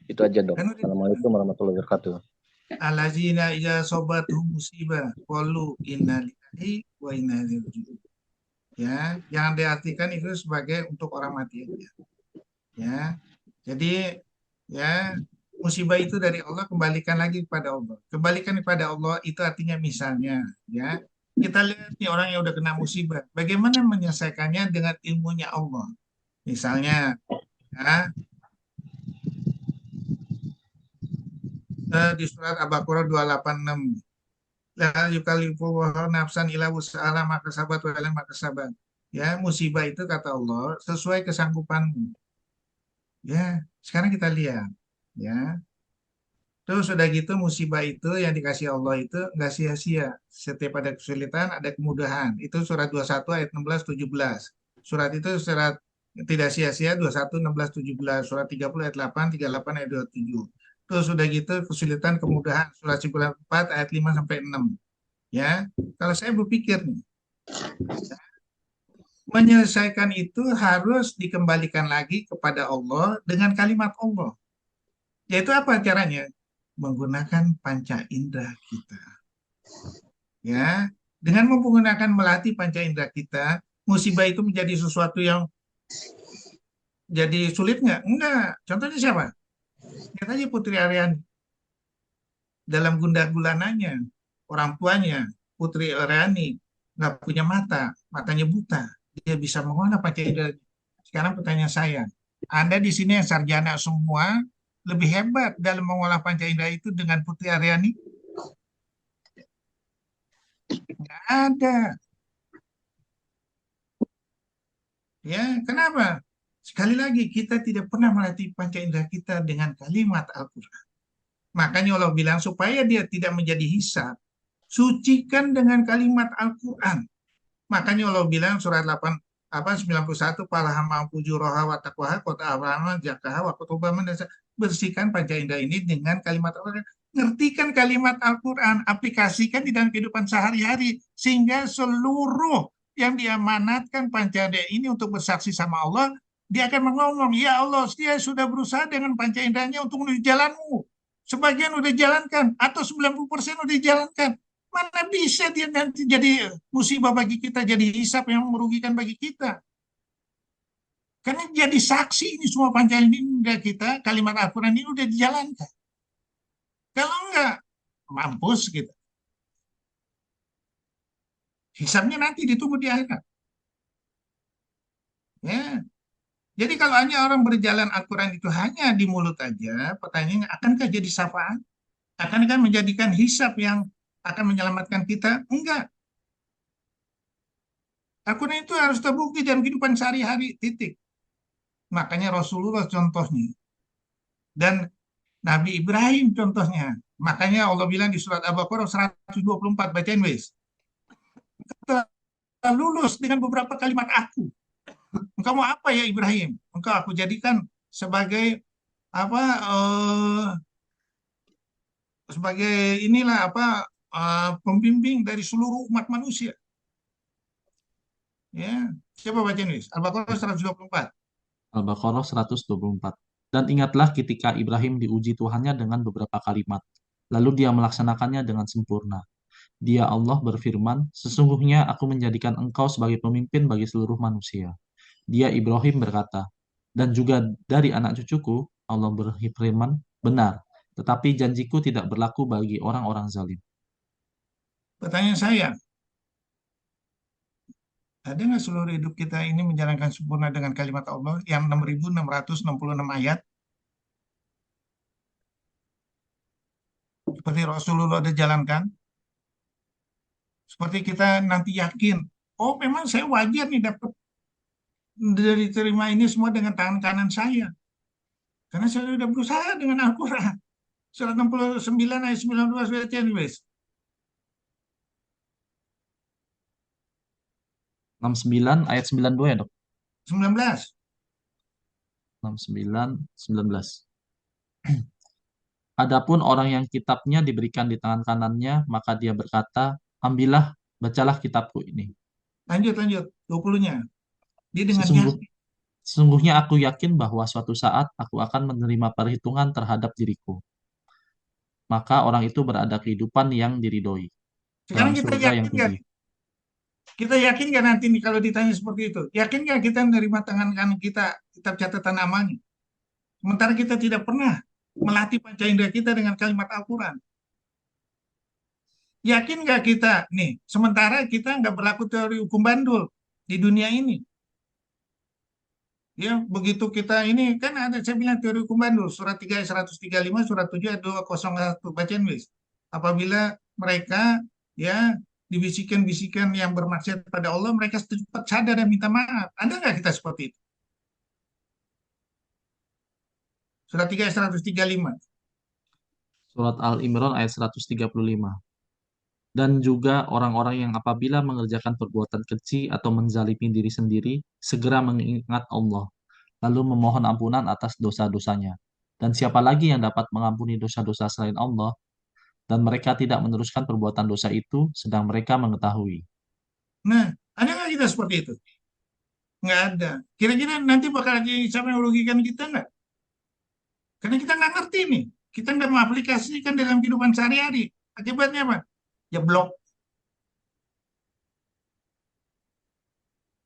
Itu aja dok. Assalamualaikum warahmatullahi wabarakatuh. Allazina idza asabatuhum musibah qalu inna lillahi wa inna ilaihi raji'un. Ya, jangan diartikan itu sebagai untuk orang mati aja. Ya. Jadi ya, musibah itu dari Allah, kembalikan lagi kepada Allah. Kembalikan kepada Allah itu artinya misalnya ya, kita lihat nih orang yang udah kena musibah, bagaimana menyelesaikannya dengan ilmunya Allah. Misalnya ya, di surat Al-Baqarah 286. La yukallifullahu nafsan illa wus'aha ma kasabat wa lam kasabat. Ya, musibah itu kata Allah sesuai kesanggupanmu. Ya, sekarang kita lihat ya. Terus sudah gitu musibah itu yang dikasih Allah itu nggak sia-sia. Setiap ada kesulitan ada kemudahan. Itu surat 21 ayat 16 17. Surat itu surat tidak sia-sia 21 16 17. Surat 30 ayat 8 38 ayat 27. Terus sudah gitu kesulitan kemudahan surat 94 ayat 5 sampai 6. Ya, kalau saya berpikir nih, menyelesaikan itu harus dikembalikan lagi kepada Allah dengan kalimat Allah. Yaitu apa caranya? Menggunakan panca indera kita. Ya, dengan menggunakan melatih panca indera kita, musibah itu menjadi sesuatu yang jadi sulit nggak? Enggak. Contohnya siapa? Lihat aja Putri Aryani dalam gundah gulananya, orang tuanya Putri Aryani nggak punya mata, matanya buta, dia bisa mengolah pakai indera. Sekarang pertanyaan saya, Anda di sini yang sarjana semua lebih hebat dalam mengolah panca indera itu dengan Putri Aryani? Nggak ada. Ya, kenapa? Sekali lagi, kita tidak pernah melatih panca indera kita dengan kalimat Al-Quran. Makanya Allah bilang, supaya dia tidak menjadi hisab, sucikan dengan kalimat Al-Quran. Makanya Allah bilang surat 8 91 palahama fujuroha wa taqwaha kota abrahama jakaha wa kutubah bersihkan panca indera ini dengan kalimat Al-Quran. Ngertikan kalimat Al-Quran, aplikasikan di dalam kehidupan sehari-hari sehingga seluruh yang diamanatkan panca indera ini untuk bersaksi sama Allah, dia akan mengomong, ya Allah, dia sudah berusaha dengan panca inderanya untuk menuju jalanmu. Sebagian udah jalankan atau 90% udah dijalankan. Mana bisa dia nanti jadi musibah bagi kita, jadi hisab yang merugikan bagi kita. Karena jadi saksi ini semua panca indera kita, kalimat Al-Quran ini udah dijalankan. Kalau enggak, mampus kita. Hisabnya nanti ditunggu di akhirat. Ya. Jadi kalau hanya orang berjalan Al-Quran itu hanya di mulut aja, pertanyaannya akankah jadi syafaat? Akankah menjadikan hisab yang akan menyelamatkan kita? Enggak. Al-Quran itu harus terbukti dalam kehidupan sehari-hari, titik. Makanya Rasulullah contohnya. Dan Nabi Ibrahim contohnya. Makanya Allah bilang di surat Al-Baqarah 124, bacain wes. Telah lulus dengan beberapa kalimat aku. Engkau mau apa ya Ibrahim? Engkau aku jadikan sebagai apa sebagai inilah apa pembimbing dari seluruh umat manusia. Ya, siapa baca ini? Al-Baqarah 124. Al-Baqarah 124. Dan ingatlah ketika Ibrahim diuji Tuhannya dengan beberapa kalimat, lalu dia melaksanakannya dengan sempurna. Dia Allah berfirman, sesungguhnya aku menjadikan engkau sebagai pemimpin bagi seluruh manusia. Dia Ibrahim berkata, dan juga dari anak cucuku, Allah berfirman, benar, tetapi janjiku tidak berlaku bagi orang-orang zalim. Pertanyaan saya, ada nggak seluruh hidup kita ini menjalankan sempurna dengan kalimat Allah yang 6.666 ayat? Seperti Rasulullah ada jalankan? Seperti kita nanti yakin, oh memang saya wajar nih dapat dari terima ini semua dengan tangan kanan saya. Karena saya sudah berusaha dengan Al-Quran. Surat 69 ayat 19 baca nih, wes. 69 ayat 92 ya, Dok? 19. 69, 19. Adapun orang yang kitabnya diberikan di tangan kanannya, maka dia berkata, ambillah, bacalah kitabku ini. Lanjut, 20-nya. Dia dengan Sesungguh- yakin. Sesungguhnya aku yakin bahwa suatu saat aku akan menerima perhitungan terhadap diriku. Maka orang itu berada kehidupan yang diridhoi. Sekarang Dalam kita surga yang yakin nggak? tinggi. Kita yakin nggak nanti nih kalau ditanya seperti itu? Yakin nggak kita menerima tangan kanan kita kitab catatan amalnya? Sementara kita tidak pernah melatih panca indera kita dengan kalimat Al-Quran. Yakin nggak kita nih? Sementara kita nggak berlaku teori hukum bandul di dunia ini. Ya, begitu kita ini kan ada saya bilang teori hukum bandul surat 3 ayat 135, surat 7 ayat 201 bacain wis. Apabila mereka ya dibisikan-bisikan yang bermaksud pada Allah, mereka cepat sadar dan minta maaf. Ada nggak kita seperti itu? Surat 3 ayat 135. Surat Al-Imran ayat 135. Dan juga orang-orang yang apabila mengerjakan perbuatan keji atau menzalimi diri sendiri, segera mengingat Allah, lalu memohon ampunan atas dosa-dosanya. Dan siapa lagi yang dapat mengampuni dosa-dosa selain Allah? Dan mereka tidak meneruskan perbuatan dosa itu, sedang mereka mengetahui. Nah, ada nggak kita seperti itu? Nggak ada. Kira-kira nanti bakal ada siapa yang merugikan kita nggak? Karena kita nggak ngerti nih. Kita nggak mengaplikasikan dalam kehidupan sehari-hari. Akibatnya apa? Jeblok.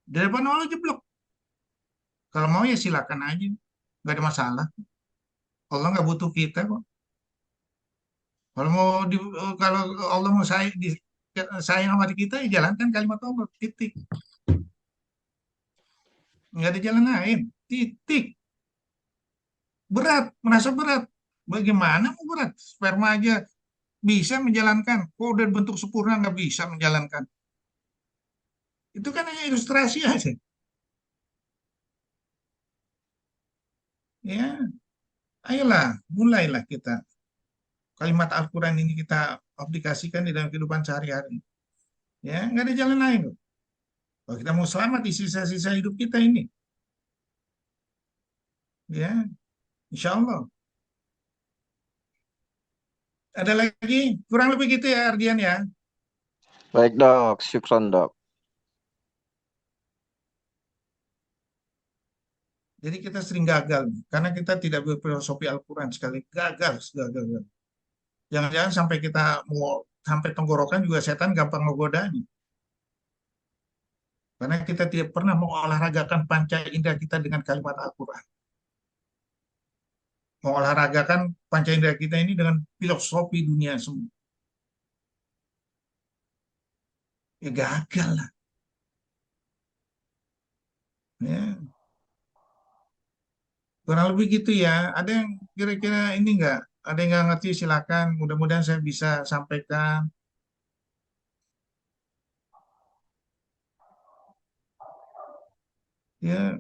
Di depan Allah jeblok. Kalau mau ya silakan aja, nggak ada masalah. Allah nggak butuh kita kok. Kalau mau kalau Allah mau sayang sama kita, ya jalankan kalimat Allah. Titik. Nggak ada jalan lain. Titik. Berat, merasa berat. Bagaimana mau berat? Sperma aja bisa menjalankan. Kok udah bentuk sempurna nggak bisa menjalankan? Itu kan hanya ilustrasi aja. Ya, ayolah, mulailah kita. Kalimat Al-Quran ini kita aplikasikan di dalam kehidupan sehari-hari. Ya, nggak ada jalan lain kok. Kalau kita mau selamat di sisa-sisa hidup kita ini. Ya, insya Allah. Ada lagi? Kurang lebih gitu ya, Ardian ya. Baik dok, syukron dok. Jadi kita sering gagal nih, karena kita tidak berfilosofi Al-Quran sekali. Gagal. Jangan-jangan sampai kita mau sampai tenggorokan juga setan gampang menggodanya. Karena kita tidak pernah mengolahragakan panca indera kita dengan kalimat Al-Quran. Mengolahragakan panca indera kita ini dengan filosofi dunia semua. Ya gagal lah. Ya. Kurang lebih gitu ya. Ada yang kira-kira ini nggak? Ada yang nggak ngerti silakan. Mudah-mudahan saya bisa sampaikan. Ya,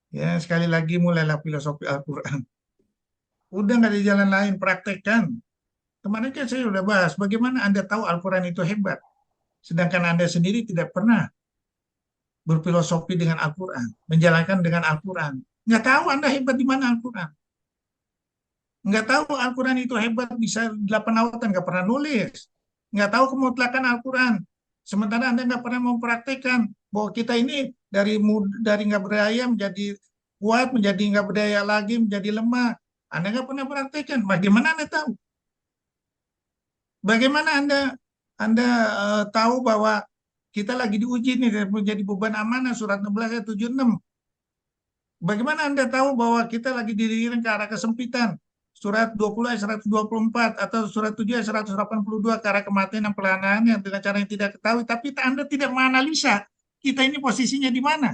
ya sekali lagi mulailah filosofi Al-Quran. Udah nggak ada jalan lain, praktekkan. Kemarin kan saya udah bahas bagaimana Anda tahu Al-Quran itu hebat. Sedangkan Anda sendiri tidak pernah berfilosofi dengan Al-Quran, menjalankan dengan Al-Quran. Nggak tahu Anda hebat di mana Al-Quran. Nggak tahu Al-Quran itu hebat bisa 8 lautan, nggak pernah nulis. Nggak tahu kemutlakan Al-Quran. Sementara Anda nggak pernah mempraktekkan bahwa kita ini dari nggak berdaya menjadi kuat, menjadi nggak berdaya lagi, menjadi lemah. Anda nggak pernah praktekkan. Bagaimana Anda tahu? Bagaimana Anda tahu bahwa kita lagi diuji nih menjadi beban amanah surat 16 ayat 76. Bagaimana Anda tahu bahwa kita lagi diiring ke arah kesempitan? Surat 20 ayat 124 atau surat 7 ayat 182 ke arah kematian dan pelanaan yang dengan cara yang tidak ketahui. Tapi Anda tidak menganalisa kita ini posisinya di mana.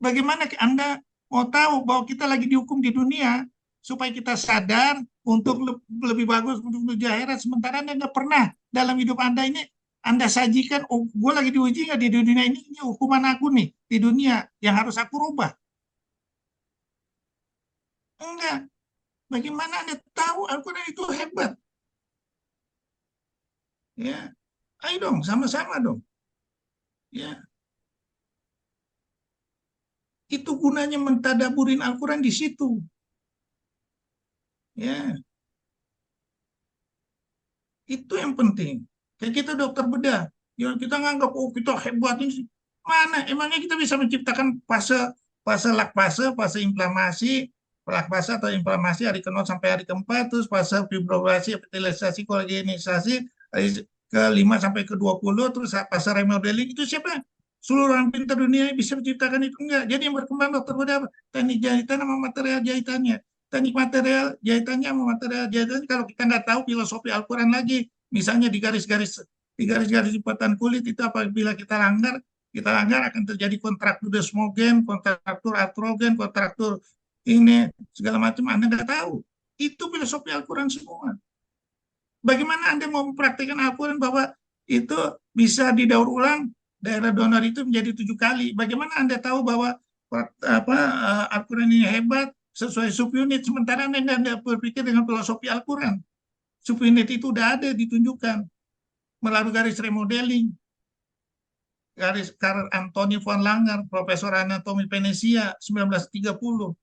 Bagaimana Anda mau tahu bahwa kita lagi dihukum di dunia supaya kita sadar untuk lebih bagus untuk menuju akhirat, sementara Anda nggak pernah dalam hidup Anda ini Anda sajikan, oh gue lagi diuji nggak di dunia ini hukuman aku nih di dunia yang harus aku rubah. Enggak. Bagaimana Anda tahu Al-Quran itu hebat? Ya, ayo dong, sama-sama dong. Ya, itu gunanya mentadaburin Al-Quran di situ. Ya, itu yang penting. Kayak kita dokter bedah, ya kita nganggap oh kita hebat ini. Mana? Emangnya kita bisa menciptakan fase lakfase, fase inflamasi, lakfase atau inflamasi hari ke-0 sampai hari ke-4, terus fase fibrosasi, epitelisasi, kolagenisasi, hari ke-5 sampai ke-20, terus fase remodeling, itu siapa? Seluruh orang pintar dunia bisa menciptakan itu enggak. Jadi yang berkembang dokter bedah teknik jahitan sama material jahitannya. Teknik material jahitannya sama material jahitannya, kalau kita nggak tahu filosofi Al-Quran lagi, misalnya di garis-garis lipatan kulit itu apabila kita langgar akan terjadi kontraktur desmogen, kontraktur atrogen, kontraktur ini segala macam. Anda nggak tahu. Itu filosofi Al-Quran semua. Bagaimana Anda mau mempraktikkan Al-Quran bahwa itu bisa didaur ulang daerah donor itu menjadi 7 kali? Bagaimana Anda tahu bahwa Al-Quran ini hebat sesuai subunit, sementara Anda nggak berpikir dengan filosofi Al-Quran. Subunit itu udah ada ditunjukkan melalui garis remodeling, garis Karl Anthony von Langer, Profesor Anatomi Venesia 1930.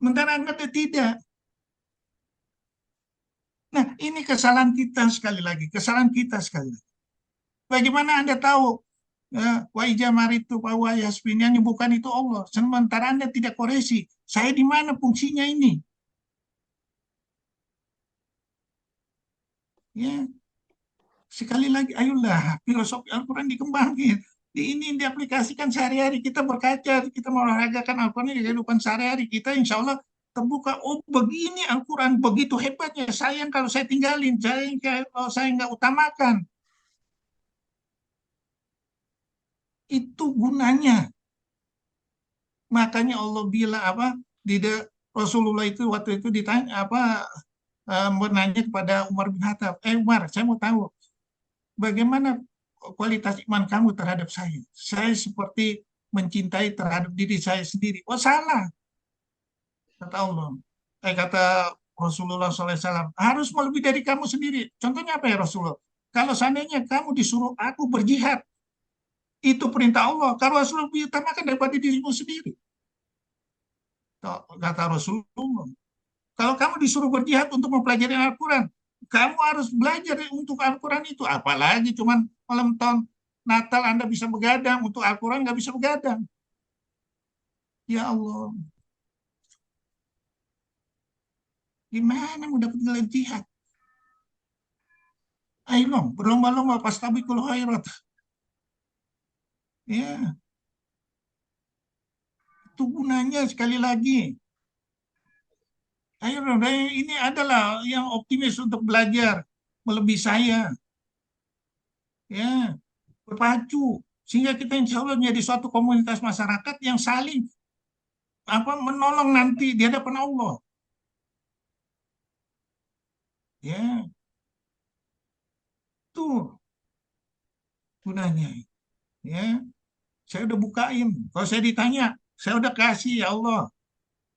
Sementara Anda tidak. Nah, ini kesalahan kita sekali lagi, kesalahan kita sekali lagi. Bagaimana Anda tahu wa ijamaritu bahwa yasmin yang bukan itu Allah, sementara Anda tidak koreksi. Saya di mana fungsinya ini? Ya, sekali lagi, ayolah filosofi Al-Quran dikembangin. Ini diaplikasikan sehari-hari. Kita berkaca, kita mengolahragakan Al-Quran di kehidupan sehari-hari kita, insya Allah terbuka. Oh, begini Al-Quran, begitu hebatnya. Sayang kalau saya tinggalin, sayang kalau saya nggak utamakan. Itu gunanya. Makanya Allah bilang apa? Rasulullah itu waktu itu ditanya apa? Menanya kepada Umar bin Khattab, Umar, saya mau tahu bagaimana kualitas iman kamu terhadap saya. Saya seperti mencintai terhadap diri saya sendiri. Oh, salah, kata Allah. Kata Rasulullah SAW, harus melebihi dari kamu sendiri. Contohnya apa ya Rasulullah? Kalau seandainya kamu disuruh aku berjihad, itu perintah Allah. Kalau Rasulullah lebih utamakan daripada dirimu sendiri. Kata Rasulullah. Kalau kamu disuruh berjihad untuk mempelajari Al-Quran, kamu harus belajar untuk Al-Quran itu. Apalagi cuman malam tahun Natal Anda bisa begadang, untuk Al-Quran nggak bisa begadang. Ya Allah. Gimana mau dapat gelar jihad? Ayo dong, berlomba-lomba fastabiqul khairat. Ya. Itu gunanya sekali lagi. Ayo dong, ini adalah yang optimis untuk belajar melebihi saya. Ya, berpacu sehingga kita insya Allah menjadi suatu komunitas masyarakat yang saling menolong nanti di hadapan Allah. Ya, itu gunanya. Ya, saya udah bukain. Kalau saya ditanya, saya udah kasih ya Allah.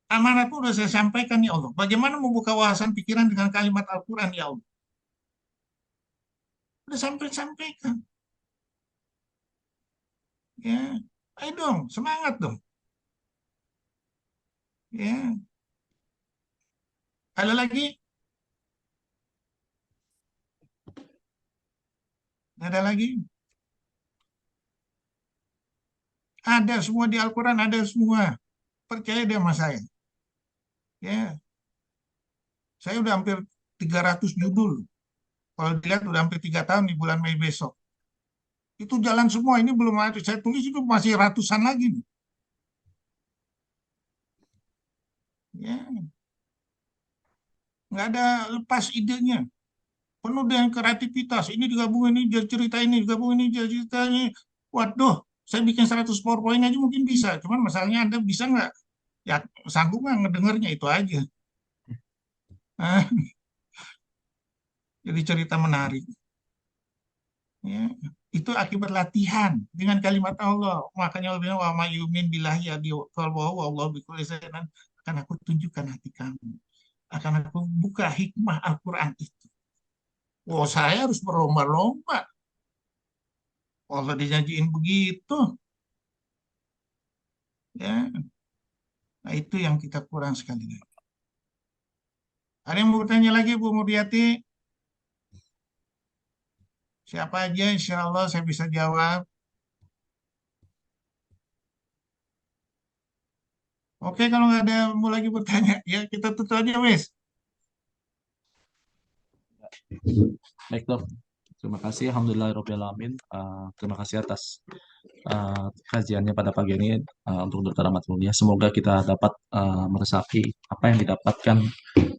Amanatku udah saya sampaikan ya Allah. Bagaimana membuka wawasan pikiran dengan kalimat Al-Quran ya Allah? Udah sampaikan. Ya, ayo dong, semangat dong. Ya, ada lagi? Ada lagi? Ada semua di Al-Quran, ada semua. Percaya deh sama saya. Ya, saya udah hampir 300 judul. Kalau dilihat udah hampir 3 tahun di bulan Mei besok. Itu jalan semua. Ini belum ada. Saya tulis itu masih ratusan lagi nih. Ya, nggak ada lepas idenya. Penuh dengan kreativitas. Ini digabungin, ini cerita ini, digabungin ini cerita ini. Waduh, saya bikin 100 PowerPoint aja mungkin bisa. Cuman masalahnya Anda bisa nggak? Ya, sanggup nggak ngedengarnya itu aja. Jadi cerita menarik. Ya, itu akibat latihan dengan kalimat Allah. Makanya Allah bilang, wa may yu'min billahi wa Allah bikulli syai'in, akan aku tunjukkan hati kamu. Akan aku buka hikmah Al-Quran itu. Wah, saya harus berlomba-lomba. Allah dijanjiin begitu. Ya, nah itu yang kita kurang sekali lagi. Ada yang mau bertanya lagi, Bu Muriati? Siapa aja, insya Allah saya bisa jawab. Oke, kalau nggak ada mau lagi bertanya, ya kita tutup aja, wes. Baik dok, terima kasih. Alhamdulillahirobbilalamin. Terima kasih atas kajiannya pada pagi ini untuk Dr. Ahmad Mulia. Semoga kita dapat meresapi apa yang didapatkan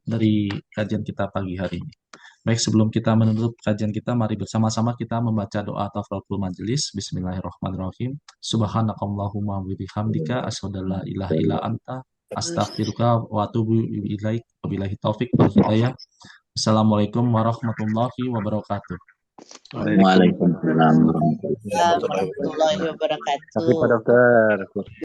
dari kajian kita pagi hari ini. Baik, sebelum kita menutup kajian kita, mari bersama-sama kita membaca doa tafadhol majelis. Bismillahirrahmanirrahim. Subhanakallahumma wa bihamdika asyhadu an la ilaha illa anta astaghfiruka wa atubu ilaik. Wabillahi taufik wal hidayah. Assalamualaikum warahmatullahi wabarakatuh. Waalaikumsalam warahmatullahi Warahmatullahi wabarakatuh. Terima kasih Pak Dokter.